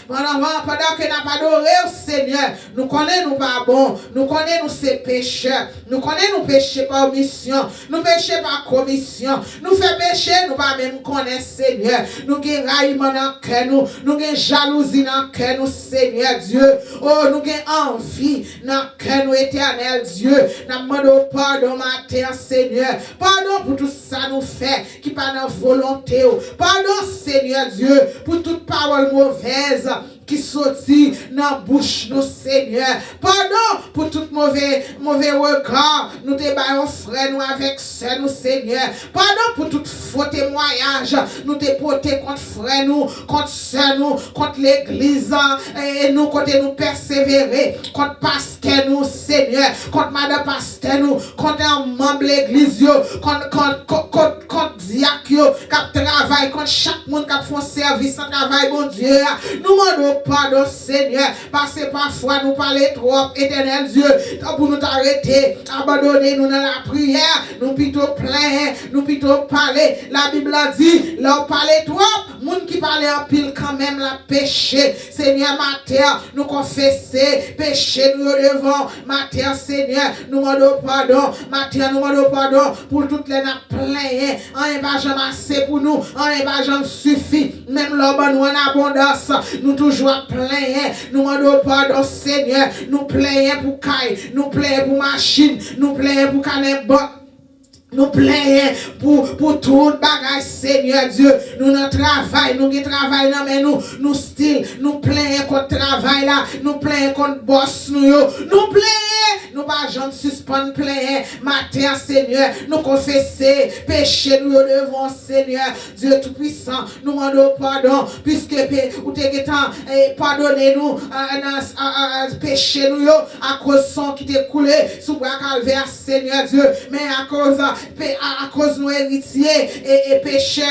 Pendant que n'a pas adoré Seigneur, nous connaissons nous pas bon, nous connaissons nous ces pécheurs, nous connaissons nous péchés par omission, nous péchés par commission, nous fait pécher, nous pas même connaître Seigneur, nous avons raillement dans le cœur, nous avons jalousie dans le cœur, nous Seigneur Dieu, oh, nous avons envie dans le cœur, nous éternel Dieu, nous demandons pardon matin Seigneur, pardon pour tout ça nous fait, qui pas dans volonté, pardon Seigneur Dieu, pour toute parole mauvaise qui sorti dans bouche nous Seigneur. Pardon pour tout mauvais regard nous te baillons frère nous avec sœur nous Seigneur. Pardon pour tout faux témoignage nous te porter contre frère nous, contre sœur nous, contre l'église et nous côté nous persévérer, contre pasteur nous Seigneur, contre madame pasteur nous, contre un membre de l'église contre diacre qui travaille, contre chaque monde qui fait service en travail bon Dieu. Nous demandons pardon Seigneur parce que parfois nous parlons trop éternel Dieu pour nous arrêter, abandonner nous dans la prière, nous plutôt plaindre, nous plutôt parler. La Bible a dit, là on parle trop, monde qui parle en pile quand même la péché. Seigneur ma terre, nous confesser péché nous devant ma terre Seigneur, nous demandons pardon, ma terre nous demandons pardon pour toutes les plaintes. En pas jamais assez pour nous, en pas jamais suffit, même l'homme nous en abondance, nous toujours plaindre, nous demandons pardon Seigneur, nous plaignons pour caille, nous plaignons pour machine, nous plaignons pour canebot. Nous plaignons pour tout bagage, Seigneur Dieu. Nous notre travail, nous qui travaillons, mais nous style, nous plaignons contre travail là, nous plaignons contre boss nous plaignons, nous pas jamais suspendre plaignons, matin Seigneur, nous confesser péché nous devant Seigneur Dieu tout puissant. Nous demandons pardon puisque ou te pardonnez nous péché nous à cause sang qui t'est coulé sous bras calvaire Seigneur Dieu, mais à cause nous héritiers et pécheurs,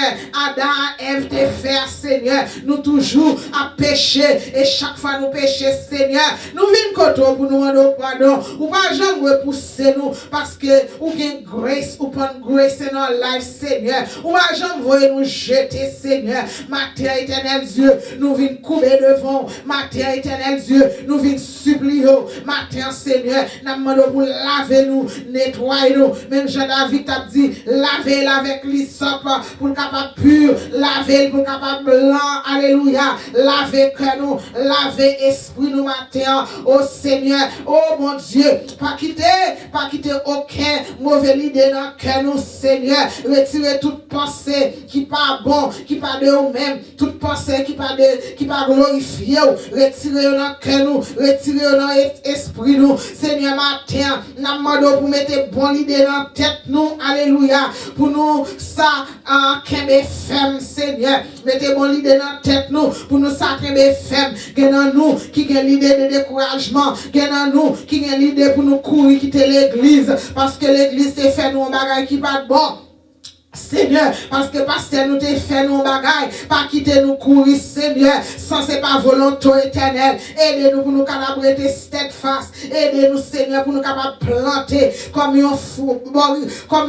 Adam, Ève te faire Seigneur, nous toujours à pécher et chaque fois nous pécher Seigneur, nous venons pour nous demander pardon, ou pas jamais repousser nous parce que ou gain grace ou pas grace in our life Seigneur, ou pas jamais nous jeter Seigneur, ma terre éternel Dieu, nous venons couper devant, ma terre éternel Dieu, nous venons supplier, ma terre Seigneur, nous demandons pour laver nous, nettoyer nous, même Jean-David t'a dit, laver avec l'hysope pour le capable pur, laver pour le capable blanc, alléluia, laver cœur nous, laver esprit nous matin, oh Seigneur, oh mon Dieu, pas quitter aucun mauvais idée dans le cœur nous, Seigneur, retirer toute pensée qui pas bon, qui pas de nous-mêmes, toute pensée qui pas glorifiée, retirer dans le cœur nous, retirer dans l'esprit nous, Seigneur matin, nous demandons pour mettre bonne idée dans la tête nous, alléluia, pour nous ça en kembe femme Seigneur, mettez bon l'idée dans la tête nous, pour nous ça kembe femme, dans nous qui a l'idée de découragement, dans nous qui a l'idée pour nous courir quitter l'église, parce que l'église c'est fait nous un bagage qui pas bon. Seigneur, parce que pasteur nous te fait nos bagailles, pas quitter nous courir, Seigneur, sans c'est pas volonté éternelle. Aidez-nous pour nous capables de steadfast. Aidez-nous, Seigneur, pour nous capables de planter comme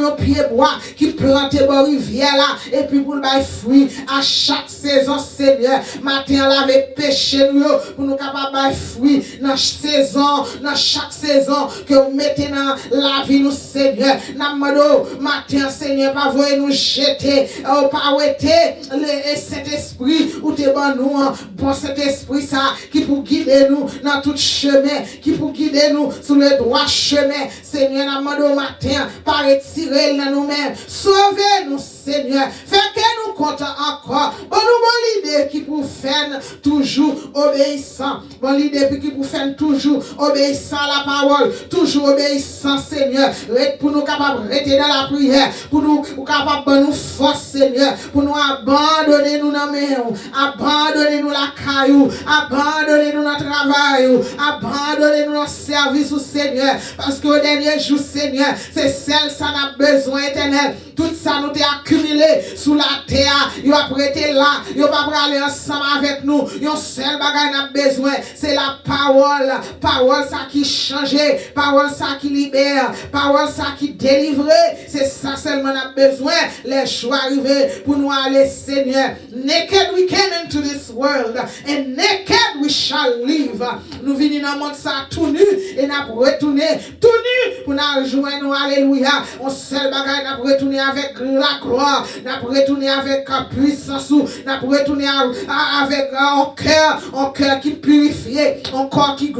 un pied bois qui plante dans rivière là, et puis pour nous faire fruit à chaque saison, Seigneur. Matin, laver péché nous, pour nous capables de fruit dans chaque saison que vous mettez dans la vie, nous, Seigneur. Namado, matin, Seigneur, pas voyer nous jeter, pas ouéter cet esprit ou te ban nous, bon cet esprit ça qui pour guider nous dans tout chemin, qui pour guider nous sur le droit chemin. Seigneur, nous demandons au matin, pas retirer dans nous-mêmes, sauvez-nous, Seigneur, fait que nous comptons encore. Bon, nous, bonne idée qui pour faire toujours obéissant, bonne idée qui pour faire toujours obéissant à la parole, toujours obéissant, Seigneur, pour nous capables de rester dans la prière, pour nous capables de nous force, Seigneur, pour nous abandonner nous dans nous, abandonner nous la caillou, abandonner nous notre travail, abandonner nous notre service au Seigneur, parce que au dernier jour, Seigneur, c'est celle ça n'a besoin éternel. Tout ça nous t'est accumulé sous la terre. Yo a prêté là, yo pas aller ensemble avec nous. Yo seul bagage n'a besoin, c'est la parole. Parole ça qui change, parole ça qui libère, parole ça qui délivre. C'est ça seulement n'a besoin. Les choix arrivés pour nous aller, Seigneur. Naked we came into this world and naked we shall live. Nous venons dans le monde ça tout nu et n'a retourné tout nu pour nous rejoindre nous, alléluia. On seul bagage n'a retourné avec la gloire, n'a retourné avec la puissance, n'a retourné avec un cœur qui purifie, un corps qui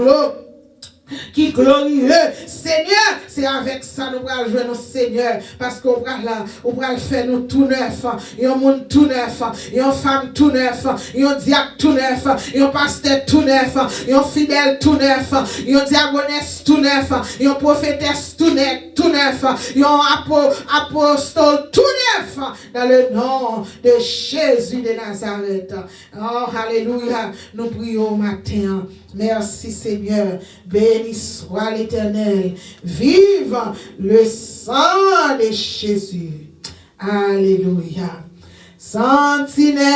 glorieux. Seigneur, c'est avec ça nous allons jouer nos Seigneur. Parce qu'on va là, on va faire nous tout neuf. Un monde tout neuf. Une femme tout neuf. Un diable tout neuf. Un pasteur tout neuf. Un fidèle tout neuf. Un diagonesse tout neuf. Un prophétesse tout neuf. Un apostole tout neuf. Dans le nom de Jésus de Nazareth. Oh, alléluia. Nous prions au matin. Merci Seigneur. Béni soit l'Éternel. Vive le sang de Jésus. Alléluia. Sentinelle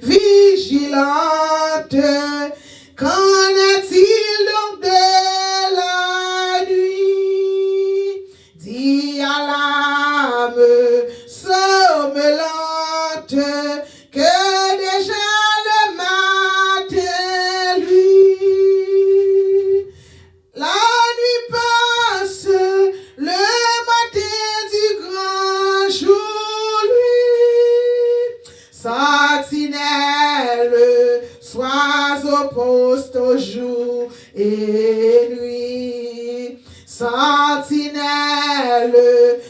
vigilante, qu'en est-il donc de la nuit? Dis à l'âme sommelante que déjà le matin lui. La nuit passe, le matin du grand jour lui. Sentinelle, sois au poste au jour et nuit. Sentinelle,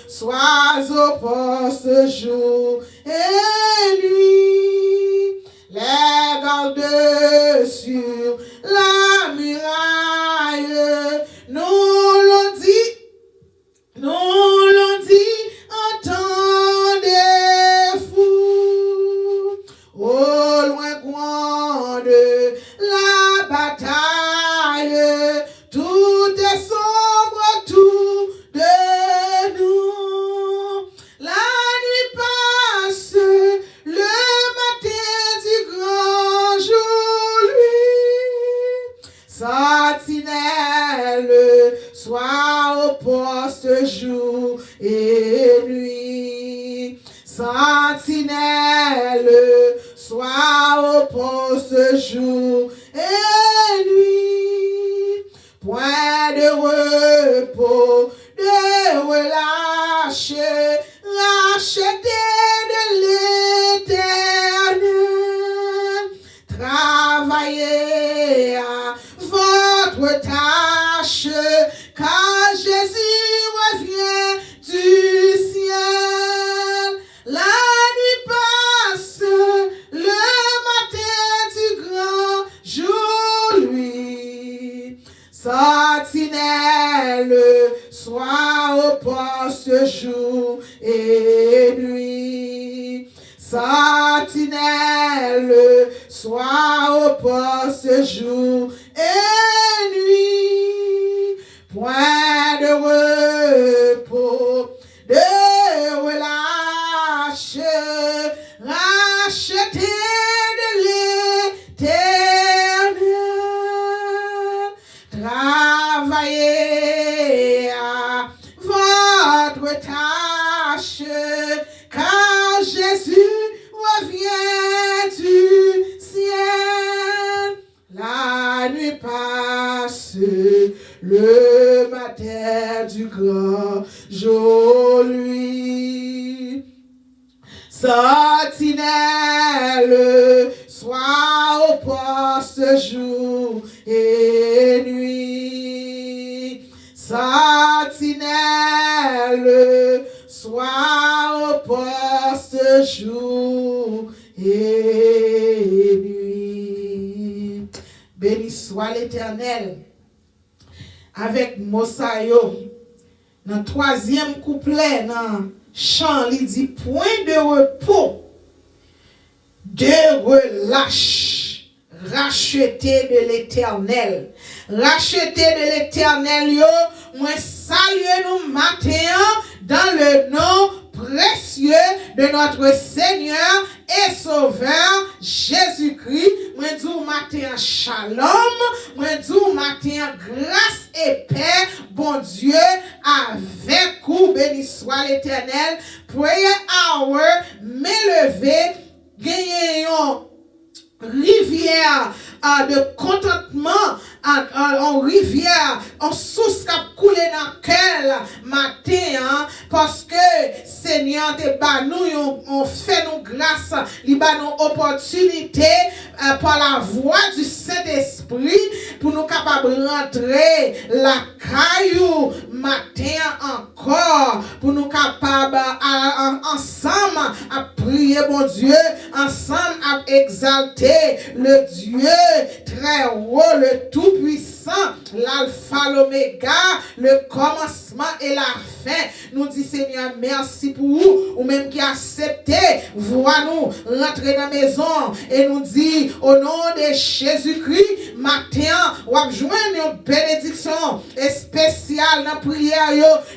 sois au poste jour et nuit. Les gardes sur la muraille nous l'ont dit, entendez-vous. Au loin gronde la bataille, tout est sombre autour de nous. La nuit passe, le matin du grand jour lui. Sentinelle, sois au poste jour et nuit. Sentinelle, sois au poste jour et nuit. Point de repos, de relâche, racheté de l'Éternel. Travaillez à votre tâche, car Jésus revient du ciel. La nuit passe, le matin du grand jour lui. Sentinelle, sois au poste jour et nuit. Sentinelle, sois au poste jour et nuit. Point de repos, de relâche, racheté de l'Éternel. Travaillez à votre tâche, car Jésus revient du ciel. La nuit passe, le matin du grand jour lui. Sentinelle, sois au poste jour et nuit. Sentinelle, sois au poste jour et nuit. Béni soit l'Éternel. Avec Mosayo, dans le troisième couplet, dans le chant, il dit point de repos, de relâche, racheté de l'Éternel. Racheté de l'Éternel, yo, moi salue nous matin dans le nom précieux de notre Seigneur et Sauveur Jésus-Christ. Moi dis matin shalom, moi dis matin grâce et paix, bon Dieu, avec vous, béni soit l'Éternel. Prayer hour, m'élever, gagner rivière de contentement en rivière, en source qui a coulé dans quel matin, parce que Seigneur te bat nous, on fait nous grâce, il bat nous opportunité par la voix du Saint-Esprit pour nous capables de rentrer la caillou matin encore, pour nous capables ensemble à prier mon Dieu, ensemble à exalter le Dieu très haut, le tout-puissant, l'alpha, l'oméga, le commencement et la fin. Nous dit Seigneur, merci pour vous, ou même qui accepté, voir nous rentrer dans la maison et nous dit au nom de Jésus-Christ, matin, on va joindre une bénédiction spéciale dans la prière,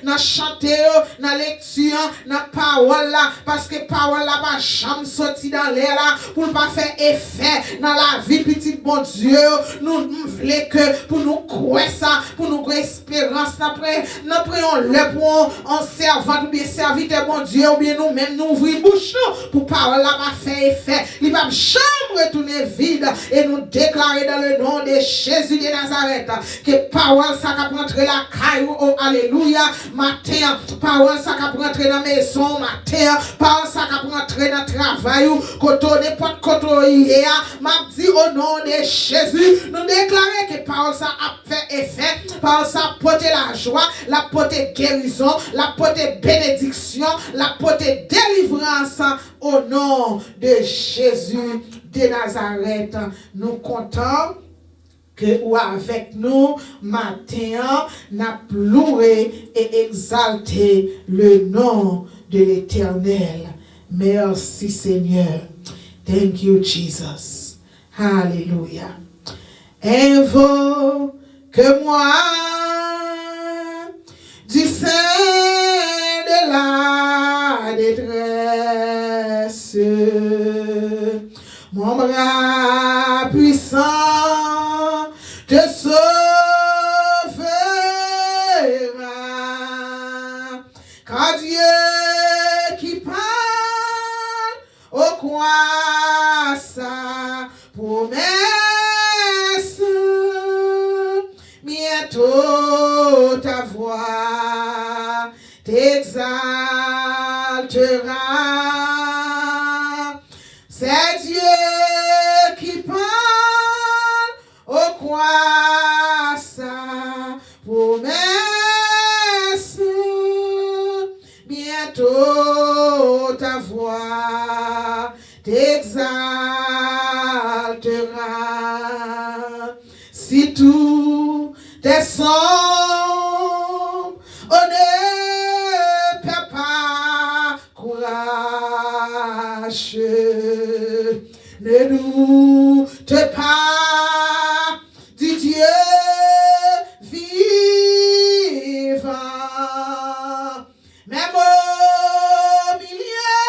dans la chanter, dans la lecture, dans la parole, parce que parole là va jamais sortir dans l'air là, pour ne pas faire effet dans la vie petite bon Dieu. Nous voulons que pour nous croire ça, pour nous croire espérance, après, nous prions le pour en servant ou bien serviteur bon Dieu, ou bien nous-mêmes nous ouvrir bouche pour parole là va faire effet. Il va jamais retourner vide et nous déclarer dans le nom de Jésus de Nazareth que parole ça va rentrer la caillou, oh alléluia, matin, parole ça va rentrer dans la maison, matin, parole ça va rentrer dans le travail, côté n'importe côté hier, m'a dit au nom de Jésus, nous déclarer que parole ça a fait effet, parole ça porter la joie, la porter guérison, la porter bénédiction, la porter délivrance au nom de Jésus de Nazareth. Nous comptons que ou avec nous matin n'a pleuré et exalté le nom de l'Éternel. Merci Seigneur. Thank you Jesus. Hallelujah. Invoque-moi du sein de la détresse. Mon bras puissant te sauvera. Car Dieu qui parle au coin sa promesse, bientôt ta voix t'exaltera. C'est Dieu qui parle au coin sa promesse, bientôt ta voix t'exaltera. Si tout tes sombres, on ne perd pas courage. Ne doute pas du Dieu vivant, même au milieu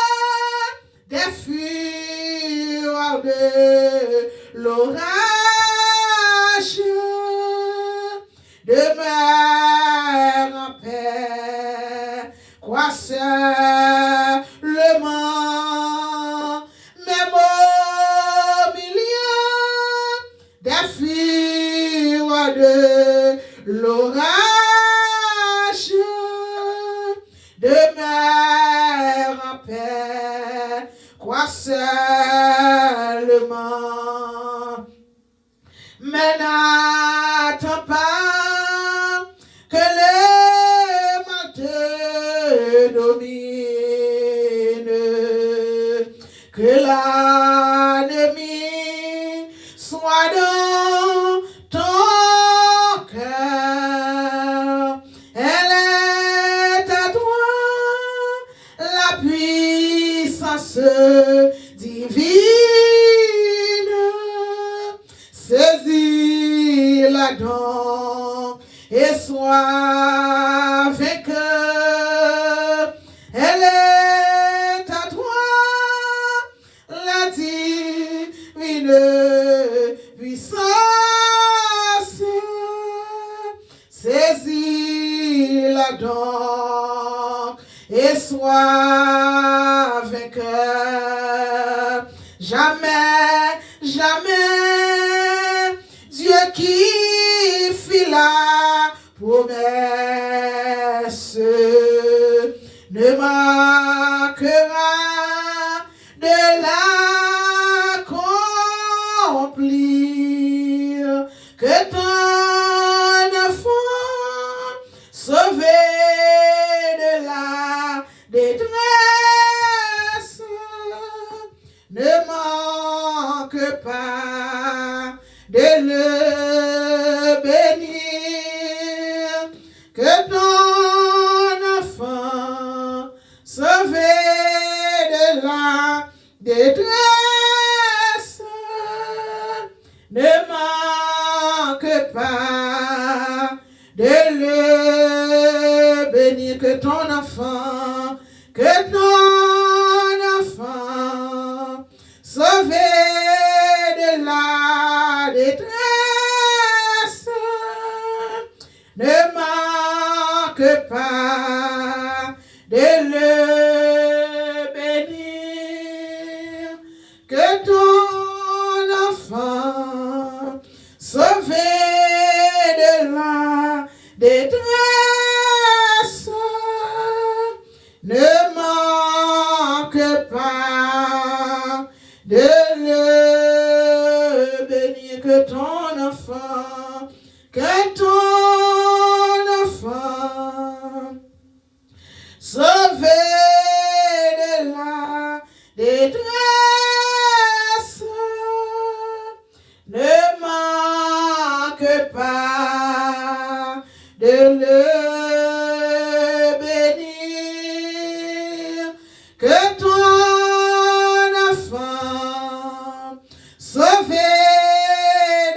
des fureurs de l'orage, demeure en paix, crois seulement, même au milieu des fureurs de l'orage, demeure en paix, crois seulement. Mais n'attends pas que le mal te domine, que l'ennemi soit dans ton cœur. Elle est à toi la puissance divine. Saisis-la donc et sois vainqueur. Elle est à toi la divine puissance. Saisis-la donc et sois vainqueur. Jamais, jamais Dieu qui la promesse ne manquera de l'accomplir, que ton enfant sauvé de la détresse ne manque pas de le bénir, que ton enfant sauvé de la détresse ne manque pas de le bénir, que ton enfant sauvé de la détresse ne manque pas de le bénir, que ton enfant sauvé de la détresse ne manque pas de le bénir, que ton enfant sauvé de la détresse ne manque pas de le bénir, que ton enfant sauvé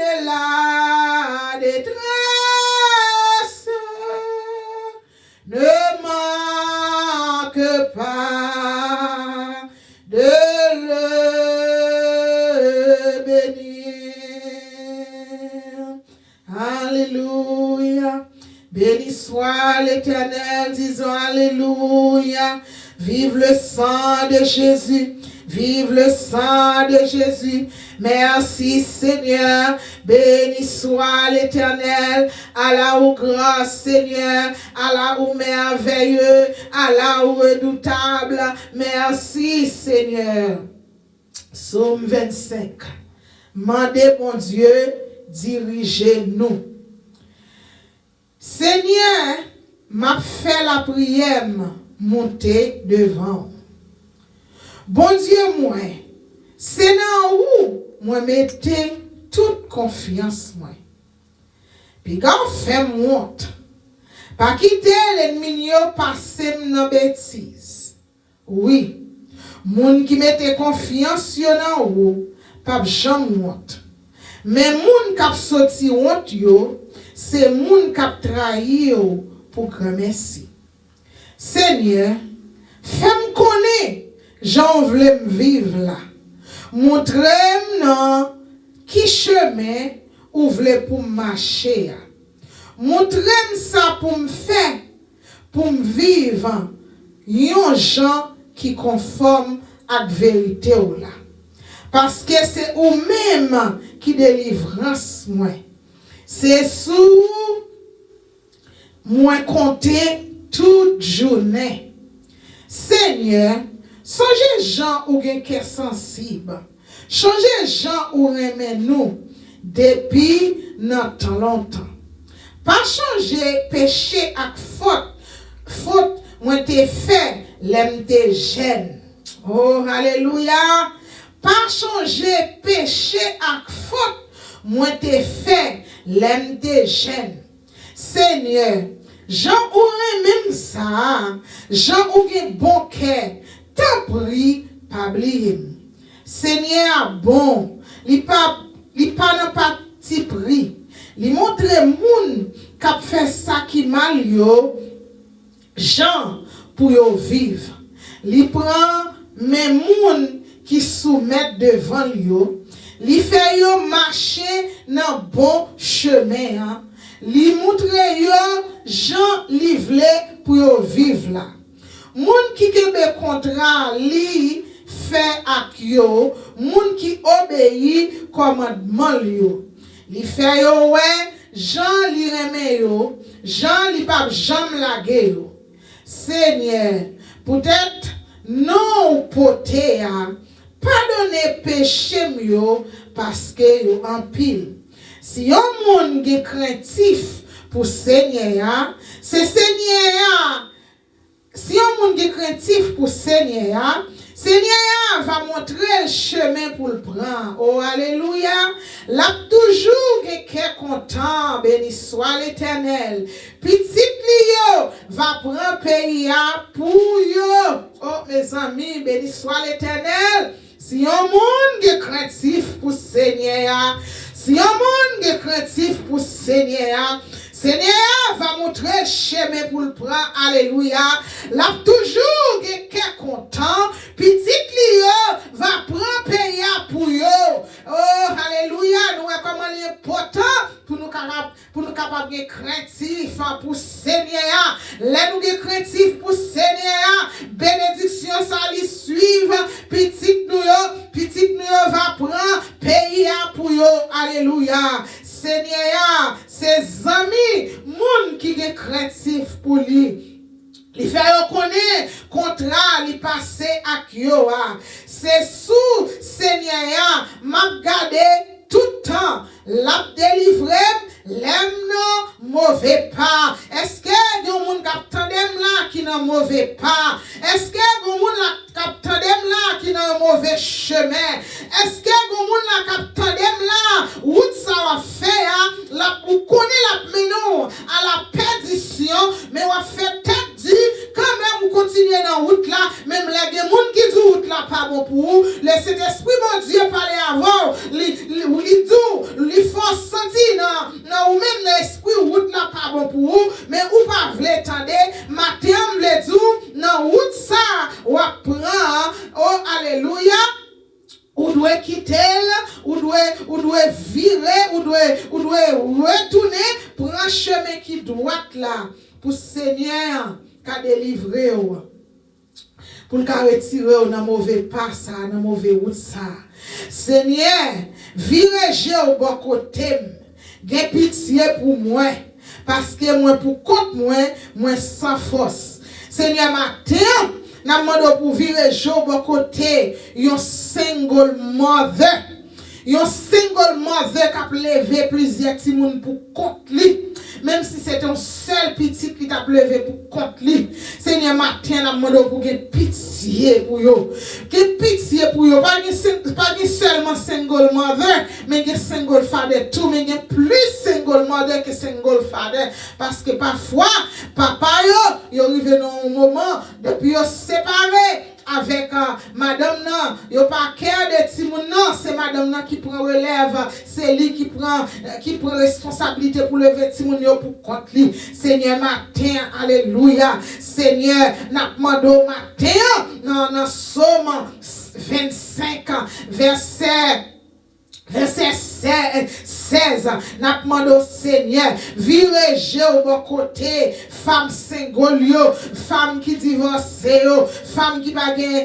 de la détresse ne manque pas de le bénir. Alléluia. Béni soit l'Éternel, disons alléluia. Vive le sang de Jésus. Vive le sang de Jésus. Merci Seigneur. Béni soit l'Éternel. Allah ou grand Seigneur. Allah ou merveilleux. Allah ou redoutable. Merci Seigneur. Psaume 25. Mandez mon Dieu, dirigez-nous. Seigneur, m'a fait la prière, monter devant. Bon Dieu, moi, c'est dans où moi mettez toute confiance, moi. Puis quand fait monte, pas quitter l'ennemi passer dans bêtise. Oui, moun qui mette confiance dans ou, pas jamais monte. Mais moun qui sorti honte yo, c'est moun qui trahi yo pour grand merci. Seigneur, fais-moi connaître, j'en voulais me vivre là. Montrez-moi qui chemin ou voulez pour marcher. Montrez-moi ça pour me faire, pour me vivre, yon gens qui conforme à la vérité ou là. Parce que c'est ou même qui délivrance moi. C'est sous moi compter toute journée. Seigneur, songez gens ou gen cœur sensible. Changez gens ou remet nous depuis notre longtemps. Pas changer péché ak faute. Faute moi t'ai fait l'aime te gêne. Oh alléluia. Pas changer péché ak faute moi t'ai fait l'aime te gêne. Seigneur, Jean ou même ça, Jean ou gen bon cœur, t'en prie, pas oublier. Seigneur bon, li pas nan petit prix. Li montre moun k'ap fait ça qui mal yo, Jean pour yo vivre. Li prend mes moun qui soumettent devant yo, li fait yo marcher dans bon chemin. Hein. Li montre yo Jean li vle pour yo vivre là. Moun qui kebe contrat li fait ak yo, moun qui obéit commandement yo. Li fait yo ouais Jean li remet yo, Jean li pas jamais lage yo. Seigneur, peut-être non poté pardonner péché yo parce que yo en pile. Si yon moun ge craintif pour Seigneur, c'est Seigneur. Si yon moun ge craintif pour Seigneur, Seigneur va montrer le chemin pour le prendre. Oh, alléluia. L'a toujours quelqu'un content. Béni soit l'Éternel. Petit Lio va prendre pays pour yo. Oh, mes amis, béni soit l'Éternel. Si yon moun ge craintif pour Seigneur, si yon moun ge craintif pour Seigneur, Seigneur va montrer le chemin pour le prendre. Alléluia. L'a toujours quelqu'un content. Petit Lio va prendre pays pour yo. Oh, alléluia. Nous comment il est important pour nous capables de craintif pour Seigneur. Là nous de craintif pour Seigneur. Bénédiction ça lui suivre. Petit nous va prendre pays pour yo. Alléluia. Seigneur, ses amis, moun qui est craintif pour lui. Il fait reconnaître contrat, il passe à yo. C'est sous Seigneur, m'a gardé tout le temps, l'a délivré, l'aime non mauvais pas. Est-ce que yon moun k'ap tandem là qui n'a mauvais pas? Est-ce que yon moun k'ap tandem là qui n'a mauvais chemin? Est-ce que yon moun k'ap tandem là où ça va faire la ou connaît la menon à la perdition, mais on fait tête dit quand même vous continuez dans route là, même les moun qui dit route là pas bon pour vous, laissez l'esprit mon Dieu parler avant, li faut sentir dans ou même l'esprit route là pas bon pour vous, mais ou pas vle tande matin vle dou dans route ça ou prend oh alléluia. Ou doit quitter, ou doit virer, ou doit retourner pour un chemin qui doit là pour Seigneur qu'a délivré pour qu'a retirer dans mauvais pas ça, dans mauvais route ça. Seigneur, virez au bon côté, gain pitié pour moi parce que moi pour compte moi sans force. Seigneur matin n'a demandé pour virer au bon côté, yon single mother. Yon single mother qui a levé plusieurs petits moun pour compte li. Même si c'est un seul petit qui t'a levé pour compte li. Seigneur matin n'a demandé pour que pitié pour yo. Que pitié pour yo. Pas seulement single mother, mais que single father tout, mais que plus single mother que single father. Parce que parfois, papa yo arrive dans un moment, depuis yo séparé avec madame nan, yo pas cœur de ti moun nan, c'est madame nan qui prend relève, c'est lui qui prend responsabilité pour lever ti moun yo pour compte li. Seigneur matin, alléluia. Seigneur, n'a demandé au matin dans Somme 25 verset 16, n'a demandé au Seigneur, virez au bon côté, femme single yo, femme qui divorce yo, femme qui pas gen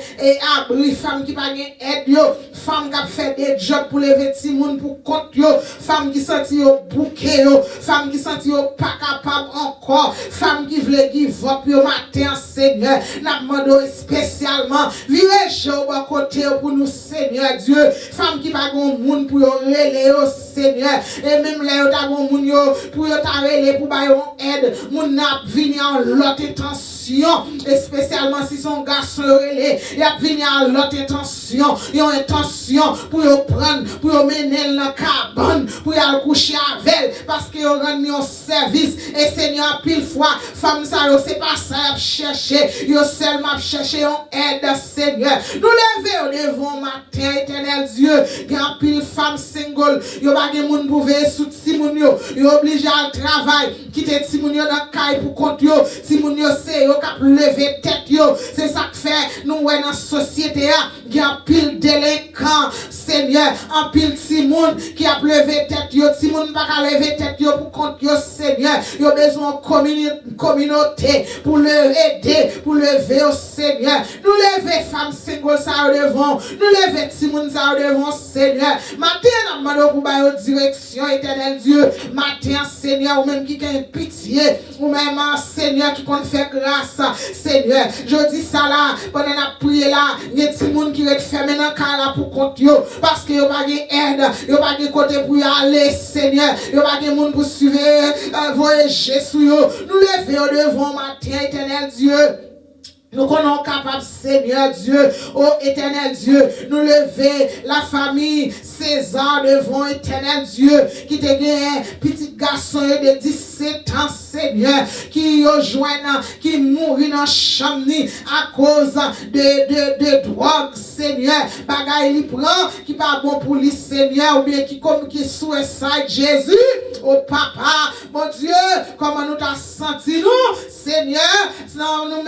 abri, femme qui pas gen aide yo, femme qui fait des jobs pour lever ti moun pour compte yo, femme qui senti yo bouquet yo, femme qui senti yo pas capable encore, femme qui veut give up yo matin Seigneur, n'a demandé spécialement, virez au bon côté pour nous Seigneur Dieu, femme qui pas gon moun pour yo relé au Seigneur et même là yo ta gon moun yo pour yo ta relé pour ba yo aide moun n'a vini en l'autre intention et spécialement si son garçon relé y a vini en l'autre intention yon intention pour yo prendre pour yo mener dans cabane pour y aller coucher avec parce que yo rend un service et Seigneur pile fois femme ça yo c'est pas ça y chercher yo seulement chercher yon aide Seigneur nous lever devant matin éternel Dieu grand pile femme single yo pas gen moun pou veiller sous ti moun yo obligé à travail quitter ti moun yo dans caille pour compte yo ti moun yo c'est yo k'ap lever tête yo c'est ça que fait nous ouais dans société a gen pile délinquant Seigneur en pile ti moun qui a lever tête yo ti moun pas ka lever tête yo pour compte yo Seigneur yo besoin communauté pour le aider pour lever au Seigneur nous lever femme single ça devant nous lever ti moun ça devant Seigneur matin n'a demandé pour ba yo nos directions, éternel Dieu. Matin, Seigneur, ou même qui a pitié, ou même, Seigneur, qui compte faire grâce, Seigneur. Je dis ça là, pendant la prière là, il y a des gens qui sont fermés dans le cas là pour compte yo, parce que yo pas de aide, yo pas de côté pour y aller, Seigneur. Yo pas de monde pour suivre, voyager sur yo. Nous levons devant matin, éternel Dieu. Nous sommes capables, Seigneur Dieu, ô éternel Dieu, nous lever la famille César devant éternel Dieu, qui te gagne, petit garçon de 17 ans, Seigneur, qui rejoignent, qui mourit dans chambre à cause de drogue, Seigneur. Bagaille il prend, qui pas bon pour lui, Seigneur, ou bien qui suicide Jésus, ô papa, mon Dieu, comment nous t'as senti nous, Seigneur, nous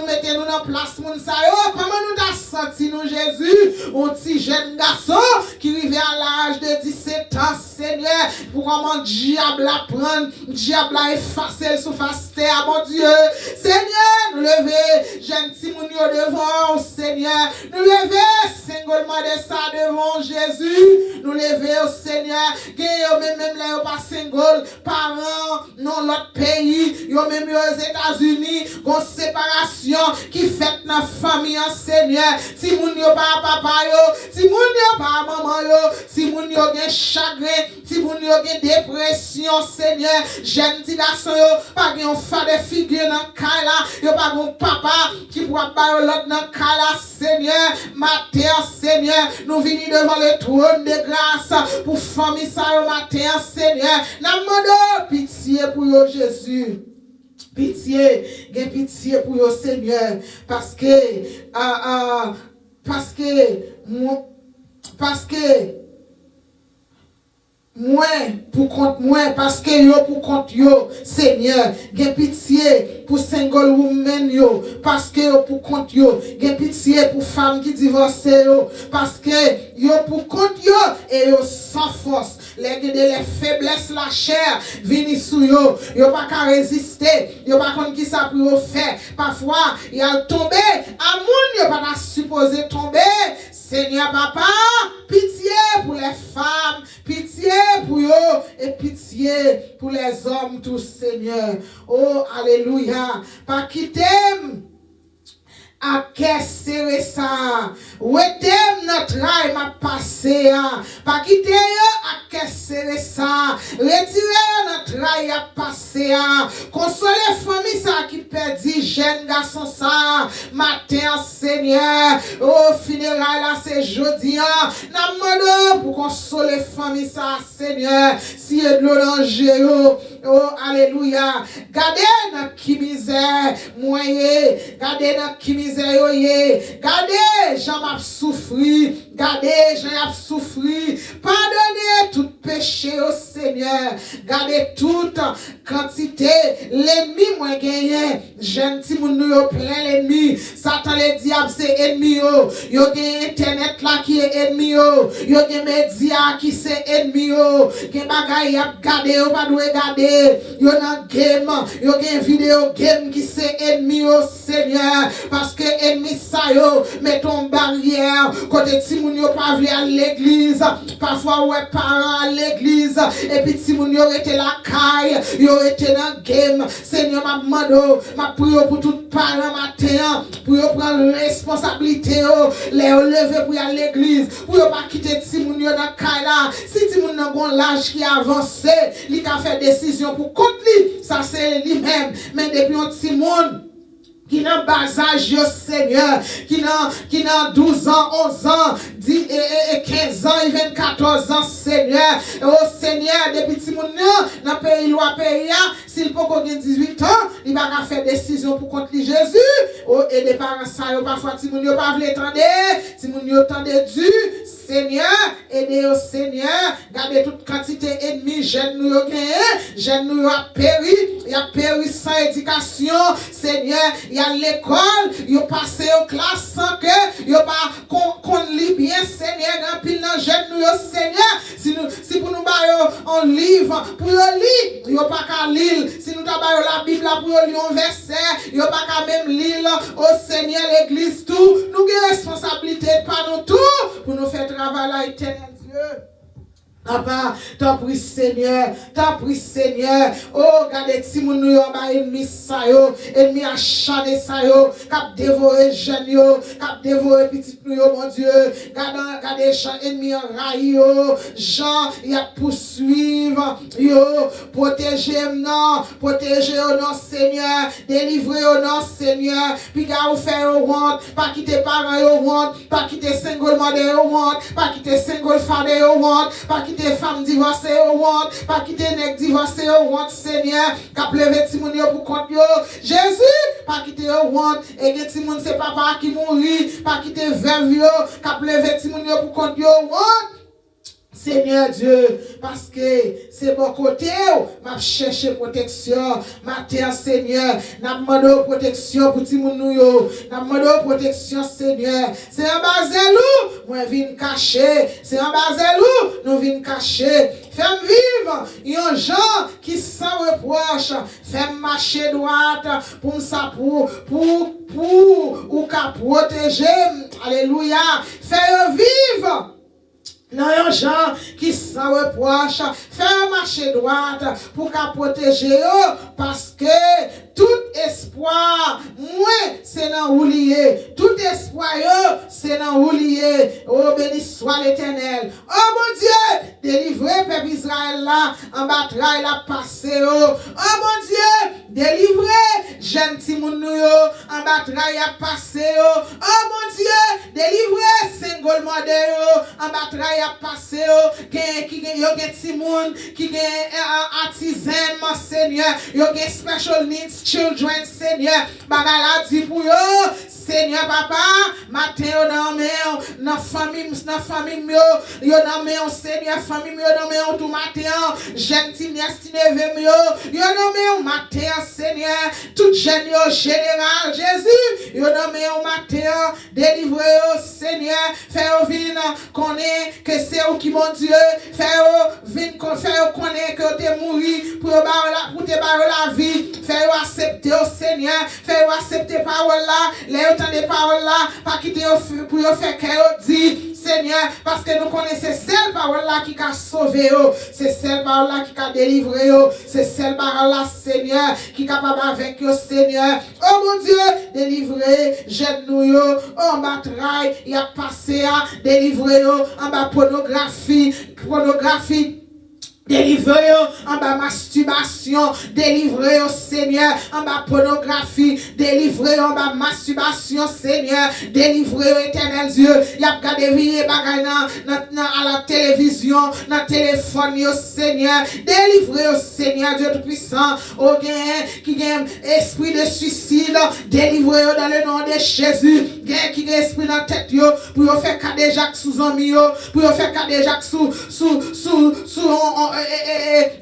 mettez-nous dans place, mon sayo. Comment nous t'as senti, nous, Jésus? Un petit jeune garçon qui arrive à l'âge de 17 ans, Seigneur, pour comment diable à prendre, diable à effacer sous face terre, mon Dieu. Seigneur, nous lever, jeune Timounio devant, Seigneur. Nous lever, singulièrement de ça devant Jésus. Nous lever, au Seigneur, que yo même là, yo pas single, parents, non, l'autre pays, yo même aux États-Unis, qu'on séparation qui fait dans la famille, Seigneur. Si moun yo pas papa yo, si moun yo pas maman yo, si moun yo gen chagrin, si moun yo gen dépression, Seigneur, jeune petit garçon yo, pas gen fa de figure dans le là, yo pas gon papa qui pourra pas l'autre dans le là, Seigneur, matin, Seigneur, nous venons devant le trône de grâce pour famille ça matin, Seigneur. N'a demandé pitié pour yo, Jésus. Pitié, get pitié pour le Seigneur, parce que moi pour compte moi parce que yo pour compte yo Seigneur gen pitié pour single women yo parce que yo pour compte yo gen pitié pour femmes qui divorcées yo parce que yo pour compte yo et yo sans force les faiblesses la chair vini sou yo pas qu'à résister yo pas connait qui ça pour faire parfois il a tombé à moun yo pas supposé tomber Seigneur papa pitié pour les femmes pitié pour eux et pitié pour les hommes tous Seigneur. Oh alléluia. Pas quitter à serrer ça. Où est notre rail m'a passé. Pas quitter à serrer ça. Retirer notre rail à passer. Consoler famille ça qui perdit jeune garçon ça. Matin Seigneur. Oh funérailles là c'est jeudi. N'a demandé pour consoler famille ça Seigneur. Si y a de danger. Oh alléluia. Gardez notre qui misère moyen. Gardez notre qui misère. Gardez, j'en ai souffert. Gardez, j'en ai souffert. Pardonnez tout péché au Seigneur. Gardez toute quantité. L'ennemi, moi, gagné. Gentil, mon nous, plein l'ennemi. Satan, le diable, c'est ennemi. Yo gen internet là qui est ennemi. Yo gen média qui c'est ennemi. Gen bagay yap gade, yo pas doué gade. Yo nan game. Yo gen vidéo game qui c'est ennemi au Seigneur. Parce que ennemi ça yo mettons barrière côté timoun yo pas vle à l'église parfois ouais parents à l'église et puis timoun yo était la caille yo était dans game Seigneur m'a demandé m'a prié pour tout parents matin pour yo prendre responsabilité les lever pour aller à l'église pour yo pas quitter timoun yo dans caille là si timoun nan gon l'âge qui avancé li ka fait décision pour contre lui ça c'est lui même mais depuis on timoun qui n'a bas âge, Seigneur, qui n'a 12 ans, 11 ans, 10 et 15 ans, et 24 ans, Seigneur. Oh Seigneur, depuis petit monde, dans le pays, loi pays, s'il peut qu'on ait 18 ans, il va faire décision pour contre Jésus. Oh, et les parents, ça, parfois, si moun yo pas vle tande, si moun yo tande du, Seigneur, aidez au Seigneur, gardez toute quantité ennemie, jeune nous yo gagné, jeune nous yo a péri, il a péri sans éducation, Seigneur, il y a l'école, il a passé aux classes sans que, il a pas qu'on lit bien, Seigneur, dans pile dans jeune nous yo, Seigneur, si pour nous bailler un livre, pour lire, il a pas qu'à lire, si nous bailler la Bible pour lire un verset, il a pas qu'à même lire au Seigneur l'église tout, nous avons responsabilité par nous tout, pour nous faire travail à l'éternel Dieu. Papa, t'en prie Seigneur, oh, regardez si mon nous yon ba ennemi sa yo, ennemi acharné sa yo, kap dévorer jeune yo, kap dévorer petit nous yo, mon Dieu, regardez Jean ennemi en raille yo, Jean, y a poursuivre yo, protégez non, protégez au nom Seigneur, délivrez au nom Seigneur, puis gars ou faire au honte, pas quitter parents au honte, pas quitter single mother au honte, pas quitter single father au honte, pas quitter femmes divorcées au honte, pas quitter nèg divorcés au honte Seigneur, k'ap lever ti moun yo pour compte yo. Jésus, pas quitter au honte et que ti moun c'est papa qui mouri, pas quitter veuve yo, k'ap lever ti moun yo pour compte yo honte. Seigneur Dieu, parce que c'est bon côté, m'a cherché protection, ma terre Seigneur, n'a demandé protection pour ti moun nou yo, n'a demandé protection Seigneur. C'est un bazelou, moi vinn cacher, c'est un bazelou, nous vinn cacher. Fais-moi vivre, yon gens qui sans reproche, fais-moi marcher droite pour ça ou qu'à protéger. Alléluia. Fais-moi vivre. Non, yon gens qui sans reproche, fais marcher droite pour qu'à protéger yo, parce que tout espoir, moi, c'est dans où lié. Tout espoir, c'est dans où lié. Oh, béni soit l'Éternel. Oh, mon Dieu, délivrez peuple Israël là, en bataille la passé. Oh, mon Dieu, délivrez jeune Timoun nou yo, en bataille la passé. Oh, mon Dieu, délivrez single mother yo, en bataille la passé. Yo gen Timoun, qui gen autism, Seigneur. Yo gen special needs children, Seigneur, bagala di pour yo, Seigneur papa, matin yo dans famille yo dans main Seigneur, famille yo dans main tout matin, jeune neve yo dans main matin Seigneur, tout jeune yo général Jésus, yo dans main matin, délivre yo Seigneur, fais yo vin connaît que c'est ou qui mon Dieu, fais yo vin connaît que t'es mouri pour te barrer la vie, fais yo accepter au Seigneur, fais accepter parole là, les autant des paroles là, pas quitter pour faire qu'elle dit Seigneur, parce que nous connaissons celle parole là qui a sauvé, c'est celle parole là qui a délivré, c'est celle parole là Seigneur qui est capable avec eux Seigneur. Oh mon Dieu, délivrer, jette nous en bataille, il a passé à délivrer en bas pornographie. Délivrez en bas masturbation, délivrez au Seigneur en bas pornographie, délivrez en bas masturbation Seigneur, délivrez Éternel Dieu. Y a pas de vie bagay à la télévision, dans téléphone yo Seigneur, délivrez au Seigneur Dieu tout puissant. Au qui gagne esprit de suicide, délivrez dans le nom de Jésus. Qui gagne esprit dans tête yo pour faire cadéjac sous ami yo, pour faire cadéjac sous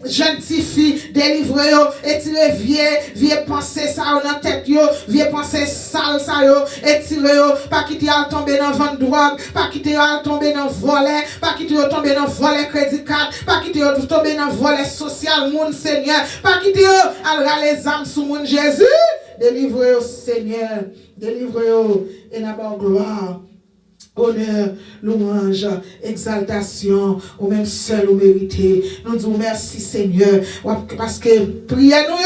jeune fille, délivrez yo, et tirez vieux pensée ça dans tête yo, vieux pensée sale ça yo, et tirez yo, pas quitter à tomber dans vente drogue, pas quitter à tomber dans volet, pas quitter à tomber dans volet crédit card, pas quitter à tomber dans volet social monde Seigneur, pas quitter à râler les âmes sous monde Jésus, délivrez yo Seigneur, délivrez yo et n'a pas gloire. Honneur, louange, exaltation, ou même seul ou mérité. Nous disons merci Seigneur, parce que prière nous,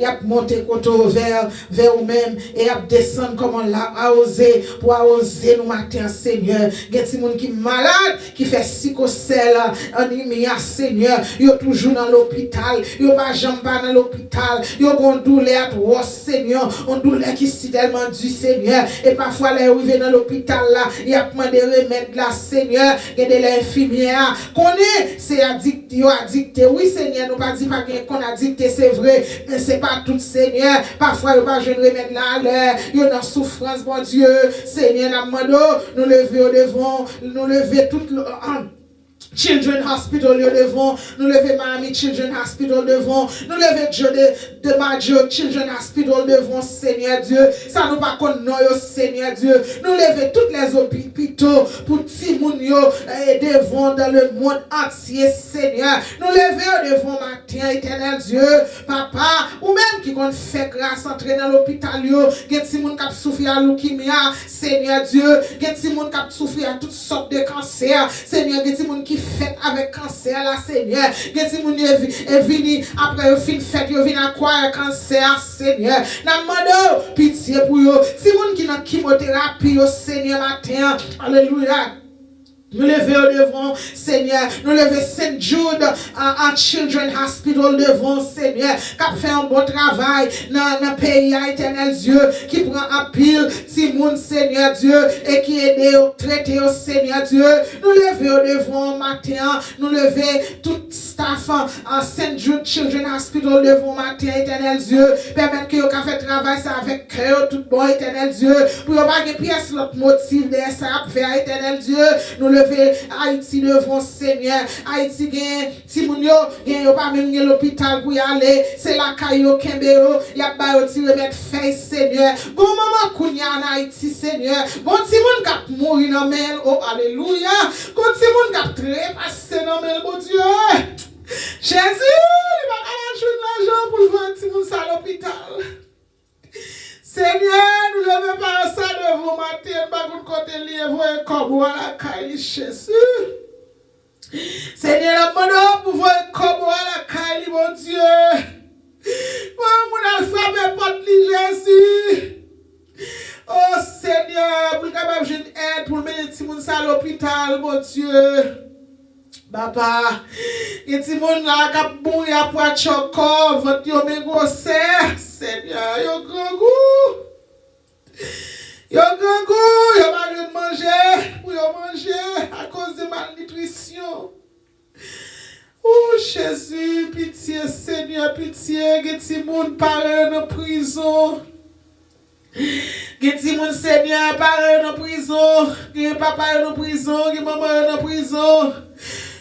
il a monté vers vous-même et a descendre comme on l'a osé, pour oser nous matin Seigneur. Il y a des gens qui sont malades, qui fait psychocèle, anémie Seigneur, ils sont toujours dans l'hôpital, ils ne sont pas dans l'hôpital, ils ont une douleur à Seigneur, une douleur qui est tellement du Seigneur, et parfois les arrivés dans l'hôpital là, il y a des remèdes là, Seigneur, et de l'infirmière. Qu'on est, c'est addicté, oui, Seigneur, nous pas dit pas qu'on a addicté, c'est vrai, mais c'est pas tout, Seigneur. Parfois, il n'y a pas de remède là, il y a une souffrance, mon Dieu, Seigneur, nous lever au devant, nous lever toute Children Hospital devant, nous lever Miami Children Hospital devant, nous lever Joe de Maggio Children Hospital devant, Seigneur Dieu. Ça nous pas qu'on nous, Seigneur Dieu. Nous lever toutes les hôpitaux pour Timoun devant dans le monde entier, Seigneur. Nous lever devant matin, éternel Dieu. Papa, ou même qui qu'on fait grâce entrer dans l'hôpital, get Timoun qui souffre à leukemia, Seigneur Dieu. Get Timoun qui souffre à toutes sortes de cancers, Seigneur. Get Timoun qui fête avec cancer, la Seigneur. Gen ti moun yo vini après yo fin fête, yo vini acquérir cancer, Seigneur. N'a demande pitié pour yo. Si moun qui dans chimiothérapie, yo Seigneur matin. Alléluia. Nous levons devant Seigneur. Nous levons Saint Jude à Children's Hospital devant Seigneur. Qui a fait un bon travail dans le pays éternel Dieu. Qui prend un pile si moun Seigneur Dieu. Et qui aide au traiter au Seigneur Dieu. Nous levons devant matin. Nous levons tout staff à Saint Jude Children's Hospital devant matin éternel Dieu. Permettre que vous fait travail ça avec cœur tout bon éternel Dieu. Pour ne pas que pièce l'autre motif de ça faire éternel Dieu. Nous levons Haïti devant Seigneur. Haïti gen ti moun yo gen yo pas même gen l'hôpital pour y aller. C'est la caillou kembe yo. Y a ba yo ti remettre fait Seigneur. Bon maman kounya en Haïti Seigneur. Bon ti moun k'ap mourir nan men. Oh alléluia. Bon ti moun k'ap trépasser nan men bon Dieu. Jésus, il va pas jouer l'argent pour le vendre ti moun à l'hôpital. Seigneur, nous ne levons pas ça devant matin, pas qu'on côté lié, voyez comme à la caille Jésus. Seigneur, la bonne pour voir comme à la caille, mon Dieu. Mon alphabet porte Jésus. Oh Seigneur, pour capable de aide pour mener ti moun à l'hôpital, mon Dieu. Papa, il y a des gens là qui bouillent après choco, votre yo me grosse, Seigneur, yo grand goût. Yo grand goût, yo pas de manger, pour yo manger à cause de malnutrition. Oh Jésus, pitié, Seigneur, pitié, que ti moun paré dans prison. Que ti moun Seigneur paré dans prison, que papa dans prison, que maman dans prison.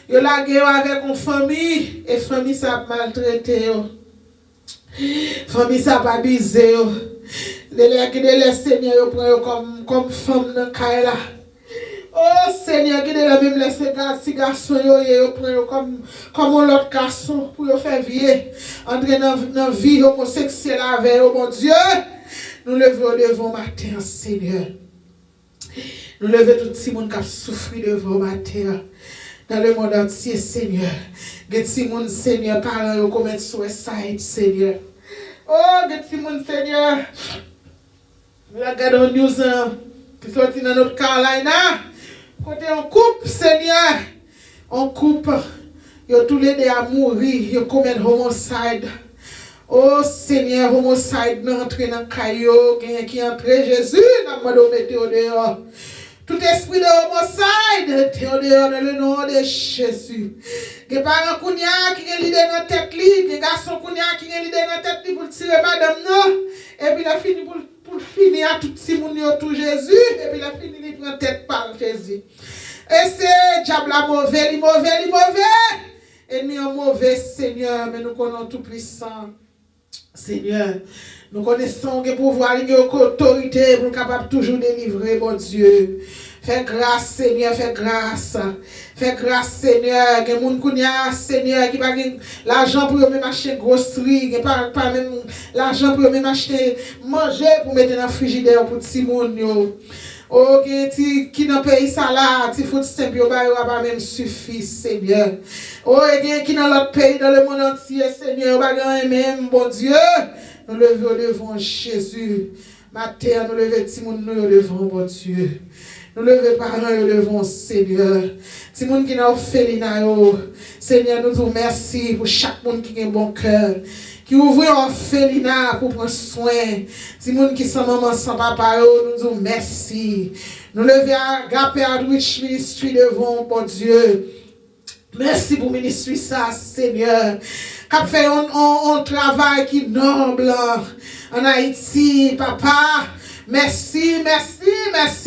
Yo la guerre avec une famille et famille ça maltraité yo. Famille ça pas bisé yo. Les Seigneur yo prend yo comme femme dans caille là. Oh Seigneur, qui de la même laisser ces garçons yo prend yo comme l'autre garçon pour yo faire vie entrer dans vie homosexuelle avec yo mon Dieu. Nous levons devant matin Seigneur. Nous levons tout ce monde qui a souffert devant matin. Dans le monde entier, Seigneur. Get mon Seigneur, parents, yo commettre suicide, Seigneur. Oh, get mon Seigneur. Regarde news qui sorti dans notre Carolina. Côté on coupe, Seigneur. On coupe. Yo tous les deux à mourir, yo commettre homicide. Oh Seigneur, homicide n'a entré dans caillou, qui entre Jésus, n'a pas de mettre dehors. Tout esprit de homicide, t'es en dehors dans le nom de Jésus. Que parents kounya qui ont l'idée dans la tête, que garçons kounya qui ont l'idée dans la tête pour tirer madame non. Et puis la fini pour finir à tout le monde tout Jésus. Et puis la fini il prend tête par Jésus. Et c'est diable mauvais, mauvais. Ennemi mauvais Seigneur, mais nous connaissons tout puissant. Seigneur, nous connaissons que pouvoir et autorité pour capable toujours délivrer, mon Dieu. Fais grâce, Seigneur, fais grâce. Fais grâce, Seigneur. Que moun kounya, Seigneur, qui pas l'argent pour même acheter grosserie, qui pas même l'argent pour même acheter manger pour mettre dans le frigidaire pour petit moun yo. Oh, qui dans pays ça là, ti fout simple yo ba yo pas même suffit, Seigneur. Oh, qui dans l'autre pays dans le monde entier, Seigneur, ba grand même, bon Dieu. Nous levons devant Jésus. Matin, nous levons ti moun nous devant bon Dieu. Nous levons parents devant Seigneur. Ti moun qui dans orphelinat yo. Seigneur, nous vous remercions pour chaque monde qui a un bon cœur. Qui ouvre orphelinat pour prendre soin. Si moun qui sont maman sans papa, nous disons merci. Nous levons Agape Outreach Ministry devant, bon Dieu. Merci pour le ministère, ça, Seigneur. Qui fait un travail qui est noble en Haïti, papa. Merci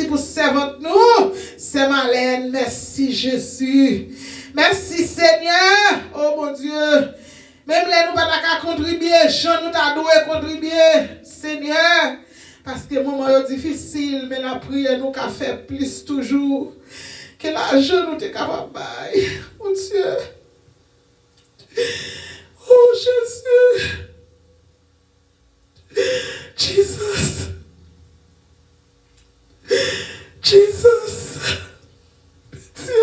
pour servante nous. C'est Malène, merci Jésus. Merci Seigneur, oh mon Dieu. Même là, nous ne pouvons pas contribuer, Jean nous t'a doué contribuer, Seigneur. Parce que le moment est difficile, mais la prière nous a fait plus toujours. Que l'argent nous est capable de mon Dieu. Oh Jésus. Jesus. Jesus. Pitié.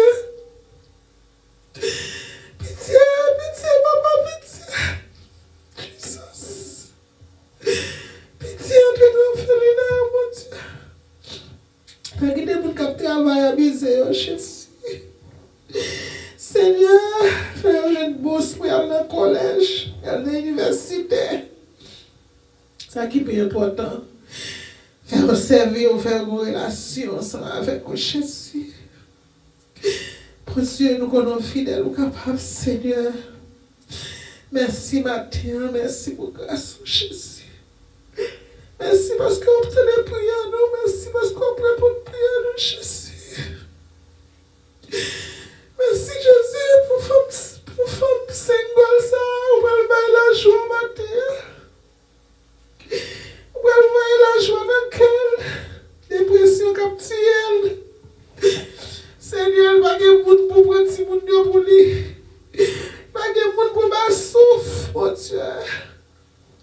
abuser, Jésus. Seigneur, fais une bourse pour aller dans le collège, aller dans l'université. Ça qui est important. Faire servir, faire une relation avec Jésus. Pour Dieu, nous connaissons fidèles, nous capables, Seigneur. Merci matin, merci pour grâce, Jésus. Merci parce qu'on obtient les prières, nous. Merci parce qu'on répond aux prières, nous, Jésus. Merci, Jésus, pour femme single, ça. On va le bailler la joie matin. On va le bailler la joie dans quelle dépression captive. Seigneur, pas de monde pour prendre petit monde pour lui. Pas de monde pour ma souffle, mon Dieu.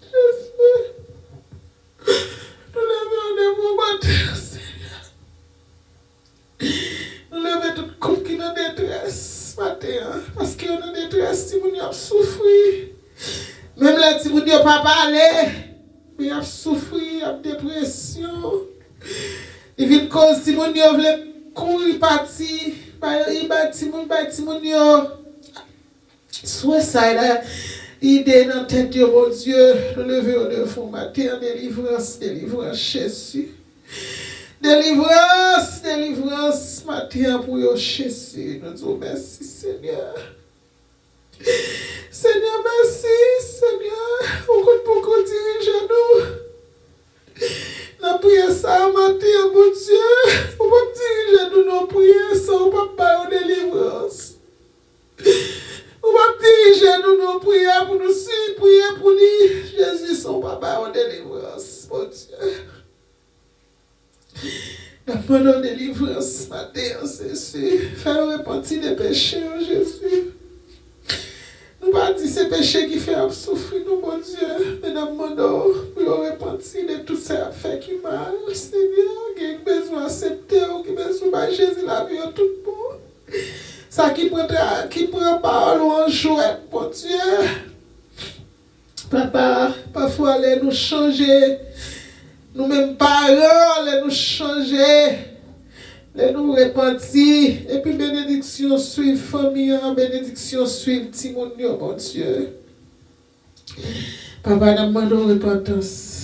Jésus. Nous levons des moments, Seigneur. Nous levons tout couple qui est en détresse, matin. Parce qu'il est en détresse, si vous avez souffert. Même là, si vous n'avez pas parlé, mais il a souffert, il y a dépression. Il vient de cause, si vous avez courir parti, il bâtit mon soit ça là idée dans tête de mon Dieu nous lever de fond matin délivrance Jésus délivrance matin pour yo Jésus nous disons merci Seigneur merci Seigneur on compte pour qu'on dirige nous la prière ça matin mon Dieu on va diriger nous nos prières sans pas de délivrance. On va diriger nous nos prières pour nous suivre, prier pour lui. Jésus, son papa, en délivrance, mon Dieu. Nous demandons délivrance matin, Jésus. Faire repentir des péchés, Jésus. Nous pas dire ces péchés qui font souffrir, nous, mon Dieu. Mais nous demandons pour repentir de tout ça fait qui mal. Seigneur, qui a besoin d'accepter, qui a besoin de Jésus la vie tout bon. Ça qui prend parole en jouet, mon Dieu. Papa, parfois, les nous changer. Nous-mêmes, paroles, nous changer. Les nous repentir. Et puis, bénédiction suive famille, bénédiction suive Timonio, mon Dieu. Papa, nous demandons repentance.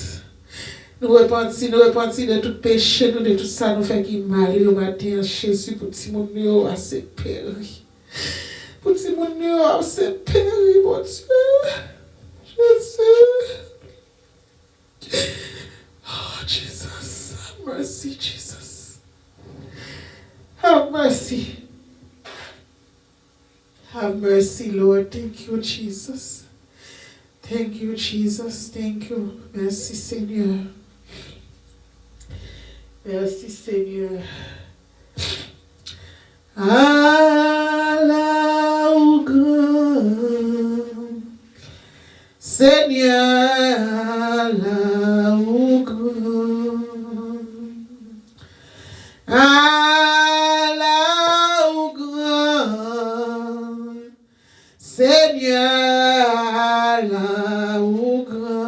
Nous repentir de tout péché, de tout ça, nous fait qui mal au matin, Jésus, pour Timonio, à se périr. Pour Timonio, à se périr, mon Dieu. Jésus. Oh, Jesus. Have mercy, Jesus. Have mercy. Have mercy, Lord. Thank you, Jesus. Thank you, Jesus. Thank you. Merci, Seigneur. Merci, Seigneur. Allah ou grand. Seigneur, Allah ou grand. Allah ou grand. Seigneur, Allah ou grand.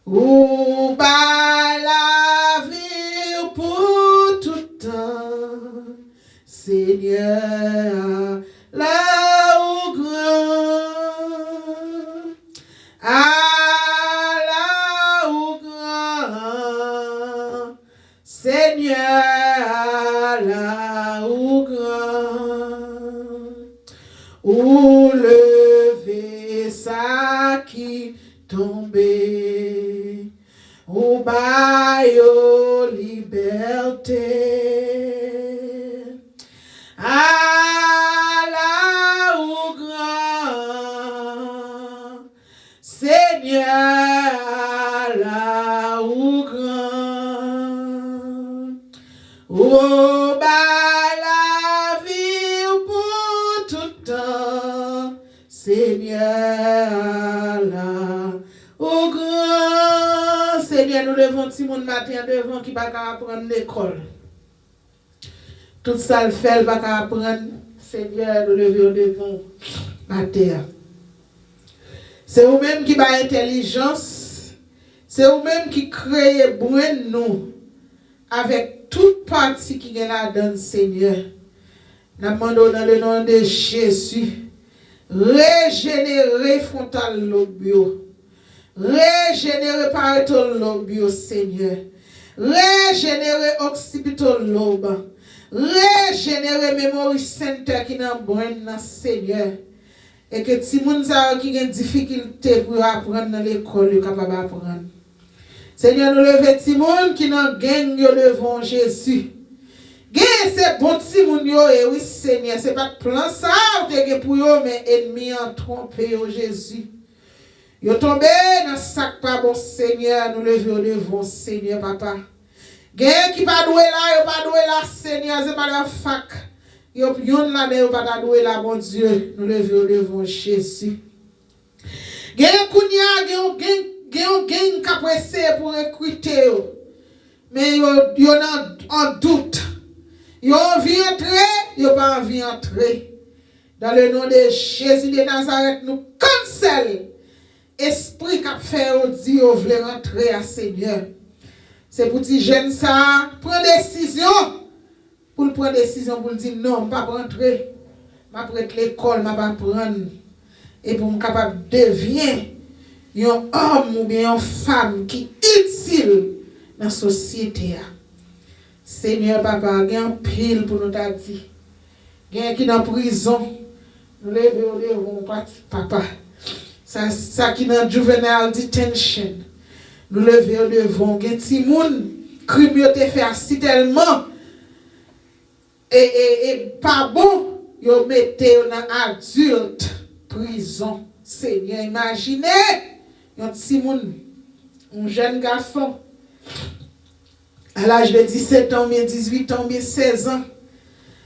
Ou ba la vie pour tout temps, Seigneur, là où grand, là où grand, Seigneur, là où grand, où lever ça qui tombait, ou baio liberté. Allah ou grand, Seigneur, Allah ou grand, ou la vie pour tout temps, Seigneur, Allah ou grand. Seigneur, nous devons petit monde matin devant qui va apprendre l'école. Tout ça le fait, il va apprendre. Seigneur, nous devons devant matin. C'est vous-même qui va intelligence. C'est vous-même qui crée bruit nous avec toute partie qui est là-dedans, Seigneur. Nous demandons dans le nom de Jésus, régénérer frontal lobio, régénérer parietal lobio, Seigneur, régénérer occipital lobe, régénérer mémoire center qui n'a pas Seigneur. Et que si moun sa qui a difficulté pour apprendre dans l'école, est capable d'apprendre. Seigneur, nous levons ti moun qui nan gang yo devant Jésus. Gen c'est bon ti moun yo et oui Seigneur, c'est pas plan ça ou te pour yo mais ennemi en trompé yo Jésus. Yo tombé dans sac pas bon Seigneur, nous levons devant Seigneur papa. Gen qui pas doué là, yo pas doué là Seigneur, c'est pas la fac. Yo yon la de pas doué là bon Dieu, nous levons devant Jésus. Gen kounya gen ka pressé pour recruter yo. Mais yo en doute. Yo envie entrer, yo pas envie entrer. Dans le nom de Jésus de Nazareth, nous cancel esprit qui fait au dit yo vle rentrer à Seigneur. C'est pour ti jeune ça prendre décision. Pour prendre décision pour dire non, pas rentrer. M'a prête l'école, m'a pas prendre et pour me capable devenir un homme ou bien une femme qui est utile dans la société. Seigneur papa, il y a un pile pour nous dire. Il y a qui dans prison. Nous levons papa. Ça qui dans juvenile detention. Nous levons devant. Il y a des gens qui ont fait si tellement et pas bon. Ils mettent dans adulte prison. Seigneur, imaginez. Un petit monde, un jeune garçon, à l'âge de 17 ans, 18 ans, 16 ans,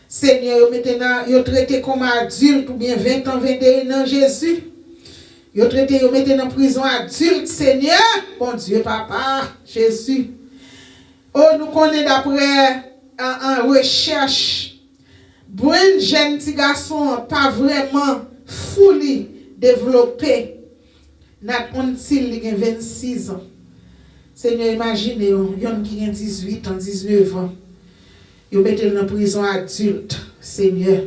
Seigneur, vous traité comme adulte, ou bien 20 ans, 21 ans, Jésus. Vous traité, vous mettez dans prison adulte, Seigneur, bon Dieu, papa, Jésus. Oh, nous connaissons d'après en recherche, bon jeune petit garçon, pas vraiment fully développé. Nat ontil qui a 26 ans. Seigneur, imaginez, yon qui a 18 ans, 19 ans. Yon mette dans la prison adulte, Seigneur.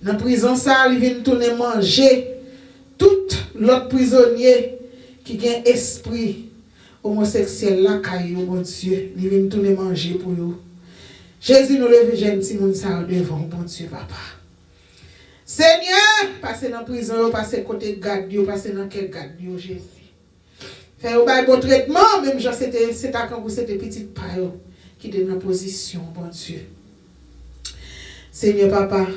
Dans la prison, ça, il vient tourner manger tout l'autre prisonnier qui a un esprit homosexuel là, caillou, bon Dieu. Il vient tourner manger pour eux. Jésus nous lève, jeune Simon, ça devant, bon Dieu, papa. Seigneur, passez dans la prison, passez côté garde, passez dans quel garde, Jésus. Fait un bon traitement, même si c'était quand vous c'était petite paille qui était dans la position, bon Dieu. Seigneur, papa,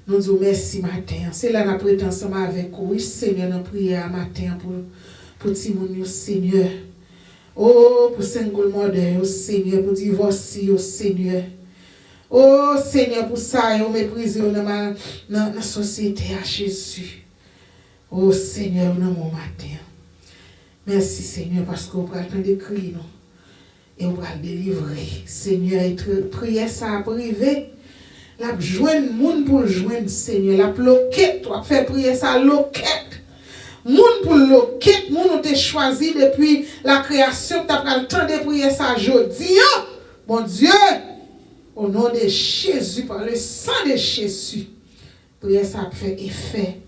nous disons merci matin. C'est là nous prêtons ensemble avec vous. Seigneur, nous prions matin pour Timon, Seigneur. Oh, pour single mother, Seigneur, pour divorcer, Seigneur. Oh Seigneur, pour ça, vous méprisez dans la société à Jésus. Oh Seigneur, dans mon matin. Merci Seigneur, parce que vous pouvez attendre des cris, non? Et vous pouvez délivrer. Seigneur, prière ça à privé. La joindre monde pour joindre Seigneur. La loquette, toi, faire prier ça loquette. Monde pour loquette, monde on t'a choisi depuis la création, tu as pris le temps de prier ça aujourd'hui. Bon Dieu. Au nom de Jésus, par le sang de Jésus, prière ça fait effet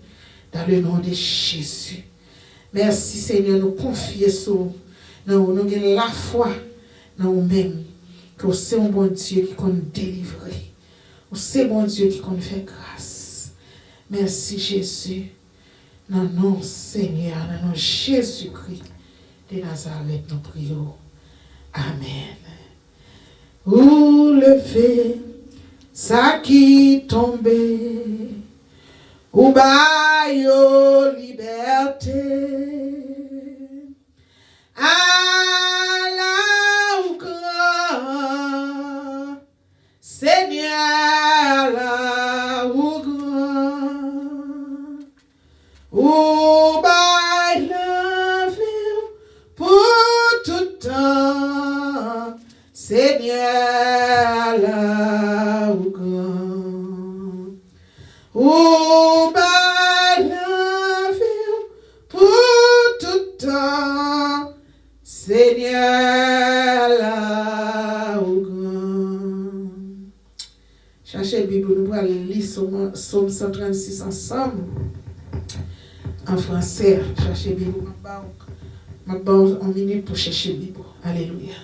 dans le nom de Jésus. Merci Seigneur, nous confions sur nous, nous avons la foi dans nous-mêmes, que c'est un bon Dieu qui compte délivrer, c'est bon Dieu qui compte faire grâce. Merci Jésus, dans le nom Seigneur, dans le nom Jésus-Christ de Nazareth, nous prions. Amen. Ou lever, ça qui tombe, ou bayo liberté. Allah ou grand, Seigneur, Allah ou grand, ou bayo la vie pour tout temps. Seigneur, là ou grand, ou bas la vie pour tout temps. Seigneur, là ou grand. nous allons lire Somme 136 ensemble. En français, cherchez Bible. Je vais vous en minute pour chercher Bible. Alléluia.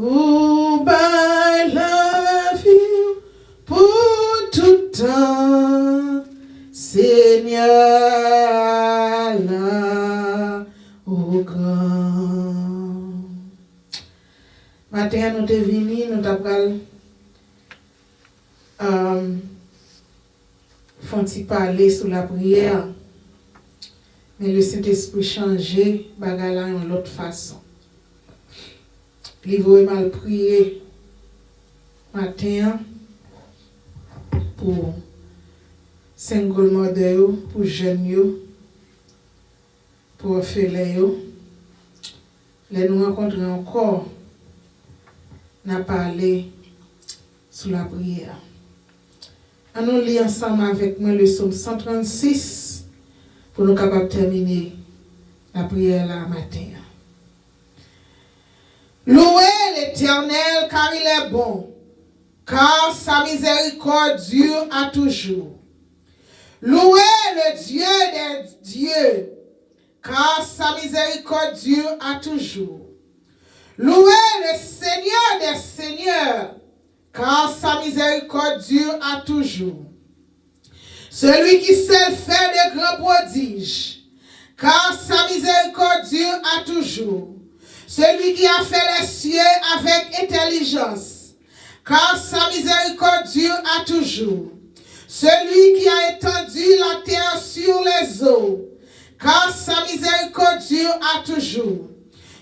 Oh, by love you pour tout temps, Seigneur, là, au grand. Matin, nous sommes venus, nous avons parler sur la prière, mais le Saint-Esprit changeait, bagala en l'autre façon. Livre mal prié matin pour single mother, pour jeunes, pour orphelins. Les nous rencontrer encore, n'a parlé sur la prière. Nous lisons ensemble avec moi le psaume 136 pour nous capables de terminer la prière là matin. Louez l'Éternel car il est bon, car sa miséricorde dure à toujours. Louez le Dieu des dieux, car sa miséricorde dure à toujours. Louez le Seigneur des seigneurs, car sa miséricorde dure à toujours. Celui qui sait faire de grands prodiges, car sa miséricorde dure à toujours. Celui qui a fait les cieux avec intelligence, car sa miséricorde dure à toujours. Celui qui a étendu la terre sur les eaux, car sa miséricorde dure à toujours.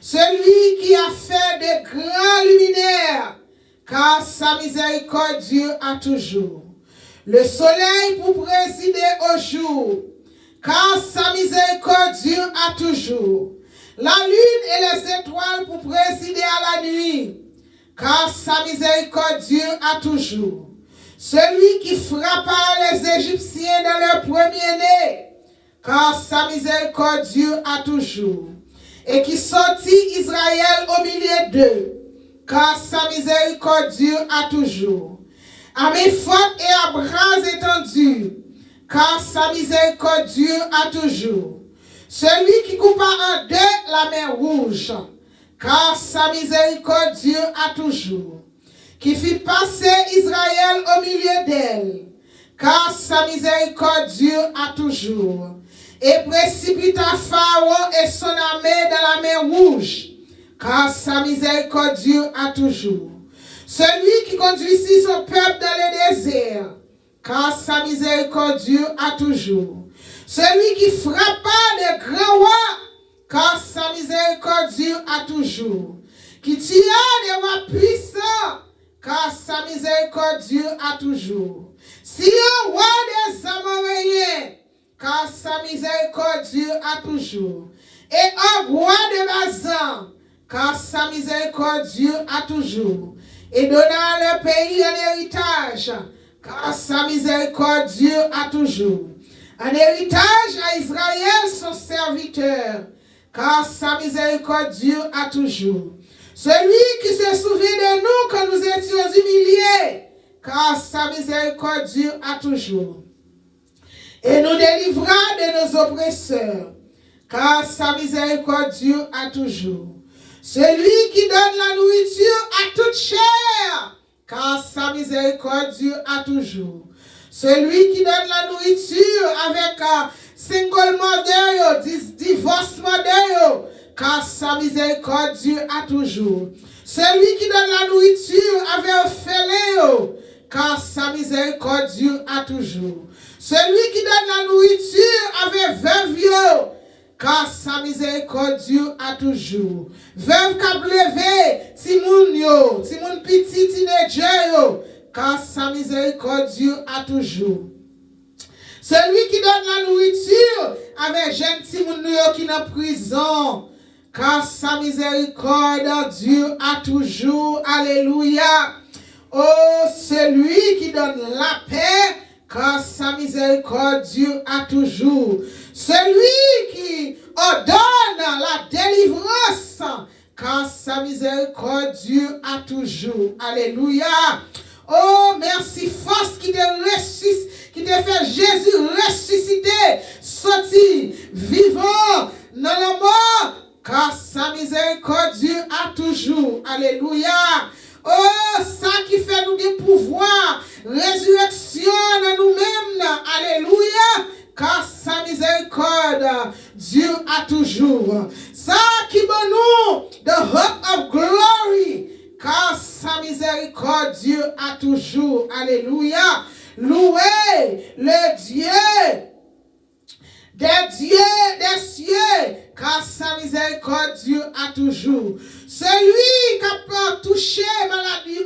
Celui qui a fait de grands luminaires, car sa miséricorde dure à toujours. Le soleil pour présider au jour, car sa miséricorde dure à toujours. La lune et les étoiles pour présider à la nuit, car sa miséricorde dure à toujours. Celui qui frappa les Égyptiens dans leur premier-né, car sa miséricorde dure à toujours. Et qui sortit Israël au milieu d'eux, car sa miséricorde dure à toujours. À mes fautes et à bras étendus, car sa miséricorde dure à toujours. Celui qui coupa en deux la mer rouge, car sa miséricorde dure à toujours. Qui fit passer Israël au milieu d'elle, car sa miséricorde dure à toujours. Et précipita Pharaon et son armée dans la mer rouge, car sa miséricorde dure à toujours. Celui qui conduisit son peuple dans le désert, car sa miséricorde dure à toujours. Celui qui frappa de grands rois, car sa miséricorde dure à toujours. Qui tira des rois puissants, car sa miséricorde dure à toujours. Si un roi des Amoréens, car sa miséricorde dure à toujours. Et un roi de Bazan, car sa miséricorde dure à toujours. Et donna le pays en héritage, car sa miséricorde dure à toujours. Un héritage à Israël son serviteur, car sa miséricorde dure à toujours. Celui qui se souvient de nous quand nous étions humiliés, car sa miséricorde dure à toujours. Et nous délivra de nos oppresseurs, car sa miséricorde dure à toujours. Celui qui donne la nourriture à toute chair, car sa miséricorde dure à toujours. Celui qui donne la nourriture avec single mother, divorce mother, car sa miséricorde dure à toujours. Celui qui donne la nourriture avec un fêlé, car sa miséricorde dure à toujours. Celui qui donne la nourriture avec veuve, car sa miséricorde dure à toujours. Veuve qui a levé, Timoun petit teenager, car sa miséricorde dure à toujours. Celui qui donne la nourriture avec jeune Timoun qui est en prison, car sa miséricorde dure à toujours. Alléluia. Oh, celui qui donne la paix, car sa miséricorde dure à toujours. Celui qui ordonne la délivrance, car sa miséricorde dure à toujours. Alléluia. Oh, merci, force qui te ressuscite, qui te fait Jésus ressusciter, sorti, vivant dans la mort, car sa miséricorde dure à toujours. Alléluia. Oh, ça qui fait nous des pouvoirs, résurrection dans nous-mêmes. Alléluia. Car sa miséricorde dure à toujours. Ça qui donne nous the hope of glory. Car sa miséricorde dure à toujours. Alléluia. Louez le Dieu des dieux des cieux, car sa miséricorde dure à toujours. Celui qui a touché maladie,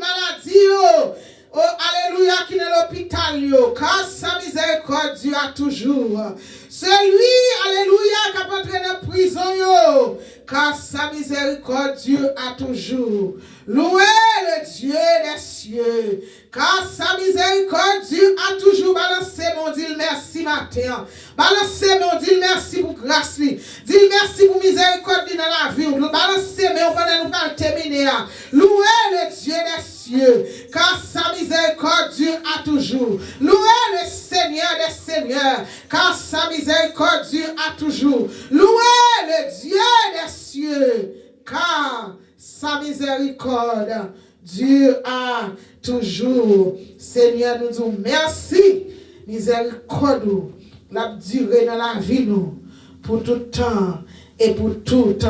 oh, alléluia, qui est à l'hôpital, car sa miséricorde dure à toujours. Celui, alléluia, qui a entré dans la prison, car sa miséricorde dure à toujours. Louez le Dieu des cieux, car sa miséricorde dure à toujours. Balancez mon Dieu, merci matin. Balancez mon Dieu, merci pour grâce. Dis merci pour miséricorde dans la vie. Balancez, mais on va nous terminer. Louez le Dieu des cieux, car sa miséricorde dure à toujours. Louez le Seigneur des seigneurs, car sa miséricorde dure à toujours. Louez le Dieu des cieux, car sa miséricorde dure à toujours. Seigneur, nous disons merci. Miséricorde, la durée dans la vie, nous, pour tout temps et pour toute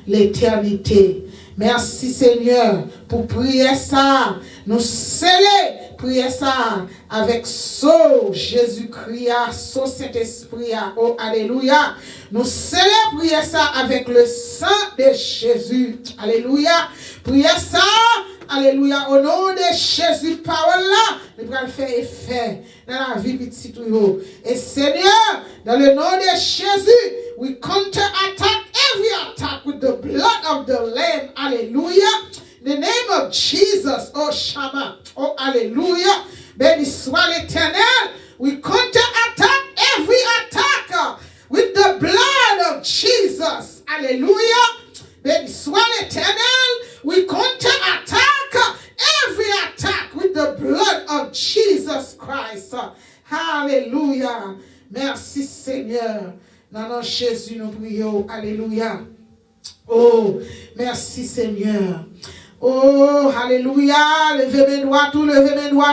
l'éternité. Merci Seigneur pour prier ça. Nous sceller prier ça avec so Jésus-Christ, so Saint-Esprit. Oh Alléluia. Nous sceller prier ça avec le sang de Jésus. Alléluia. Prier ça. Alléluia. Au nom de Jésus, parole là, nous allons faire effet dans la vie petite. Et Seigneur, dans le nom de Jésus, we counterattack every attack with the blood of the Lamb. Hallelujah. In the name of Jesus, oh Shama, oh Hallelujah. Béni soit l'Éternel. We counterattack every attack with the blood of Jesus. Hallelujah. Béni soit l'Éternel. We counterattack every attack with the blood of Jesus Christ. Hallelujah. Merci Seigneur. Dans nom de Jésus, nous prions. Alléluia. Oh, merci Seigneur. Oh, alléluia. Levez mes doigts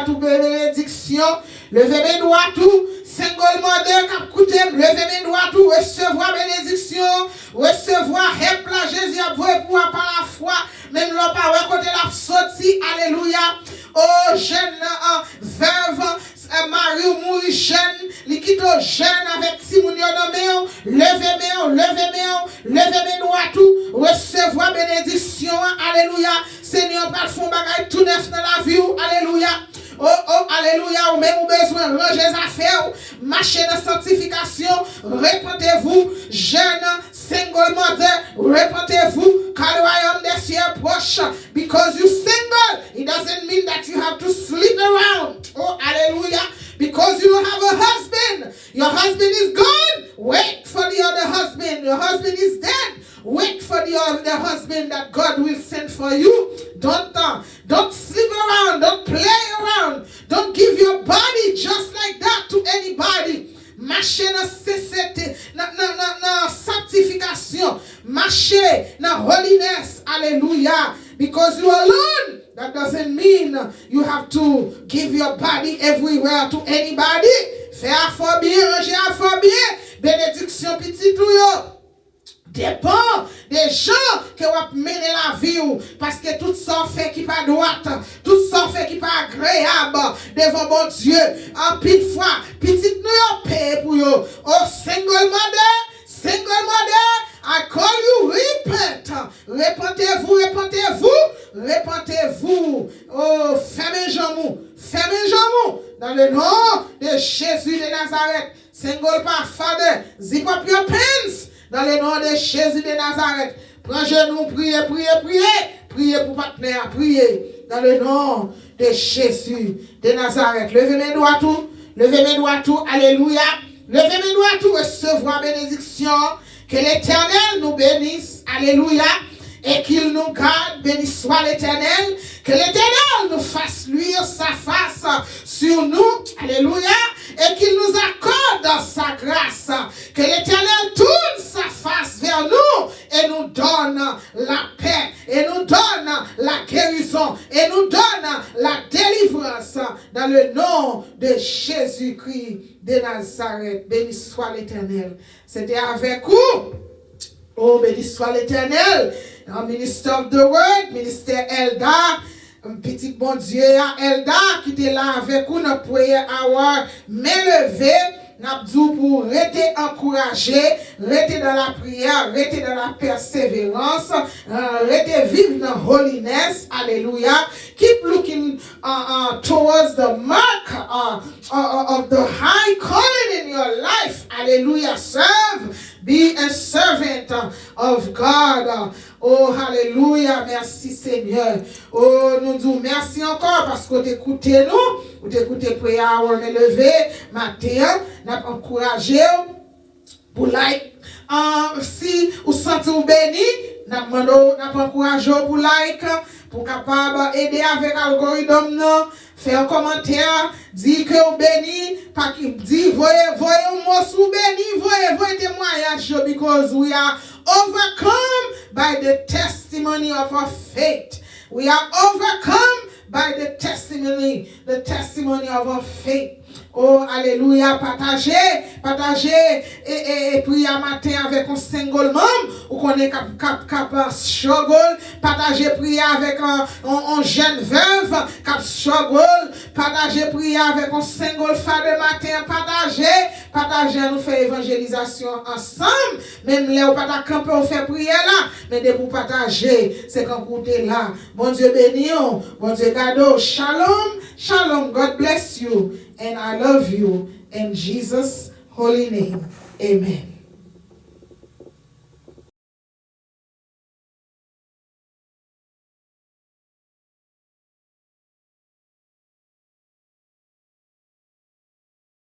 tout, bénédiction. Levez mes doigts tout. Single mother qui a écouté, levez mes doigts tout, recevoir bénédiction, recevoir help la Jésus a voué pour par la foi, même l'on pas côté la sortie, alléluia. Oh, jeune veuve, Marie ou mourir jeune, liquide jeune avec Simon Yonomeo, levez mes doigts tout, recevoir bénédiction, alléluia. Seigneur, pas fond bagaille tout neuf dans la vie, alléluia. Oh, alléluia, ou même ou besoin de ranger les affaires, marcher dans la sanctification, répentez-vous, jeune, single mother, répentez-vous, car le royaume des cieux est proche. Because you single, it doesn't mean that you have to sleep around. Oh, hallelujah. Because you don't have a husband. Your husband is gone. Wait for the other husband. Your husband is dead. Wait for the other husband that God will send for you. Don't sleep around. Don't play around. Don't give your body just like that to anybody. Marchez dans sanctification. Marchez dans holiness. Hallelujah. Because you are alone. That doesn't mean you have to give your body everywhere to anybody. Faire fort bien, ranger à fort bien. Bénédiction petit tout yo. Dépend des gens qui vont mener la vie parce que tout ça fait qui pas droite, tout ça fait qui pas agréable devant mon Dieu. En pile fois, petite nous paye pour yo. Oh single mother, I call you repent. Repentez-vous. Oh, fermez jambes. Dans le nom de Jésus de Nazareth. Single pas father, zip up your pants. Dans le nom de Jésus de Nazareth. Prends genou, priez pour partenaire, priez. Dans le nom de Jésus de Nazareth. Levez mes doigts tout. levez mes doigts tout, alléluia. Levez mes doigts tout, recevoir bénédiction. Que l'Éternel nous bénisse, alléluia. Et qu'il nous garde, béni soit l'Éternel. Que l'Éternel nous fasse luire sa face sur nous, alléluia. Et qu'il nous accorde sa grâce. Que l'Éternel tourne sa face vers nous et nous donne la paix, et nous donne la guérison, et nous donne la délivrance dans le nom de Jésus-Christ de Nazareth. Béni soit l'Éternel. C'était avec vous. Oh, béni soit l'Éternel. Minister of the Word, ministère Elda, un petit bon Dieu, Elda, qui était là avec nous, nous prions avoir m'élever, nous dit pour rester encouragé, rester dans la prière, rester dans la persévérance, rester vivre dans holiness, alléluia. Keep looking towards the mark of the high calling in your life, alléluia. Serve, be a servant of God. Oh, alléluia, merci Seigneur. Oh, nous disons merci encore parce que vous écoutez nous, vous écoutez prière, on est levé, matin, nous avons encouragé pour like. Si vous sentez béni, nous avons encouragé pour like, pour capable aider avec l'algorithme, faire un commentaire, dire que vous béni, pas qui dit, voyez un mot sous béni, voyez témoignage, because we are overcome by the testimony of our faith. We are overcome by the testimony of our faith. Oh, alléluia, partagez et priez matin avec un single membre, ou qu'on est cap struggle, partagez prier avec un jeune veuve, cap struggle, partagez prier avec un single father matin, partagez, nous faire évangélisation ensemble, même là, ou pas camper, on fait prier là, mais de vous partager, c'est quand vous êtes là. Bon Dieu béni, bon Dieu cadeau, shalom, God bless you. And I love you in Jesus' holy name. Amen.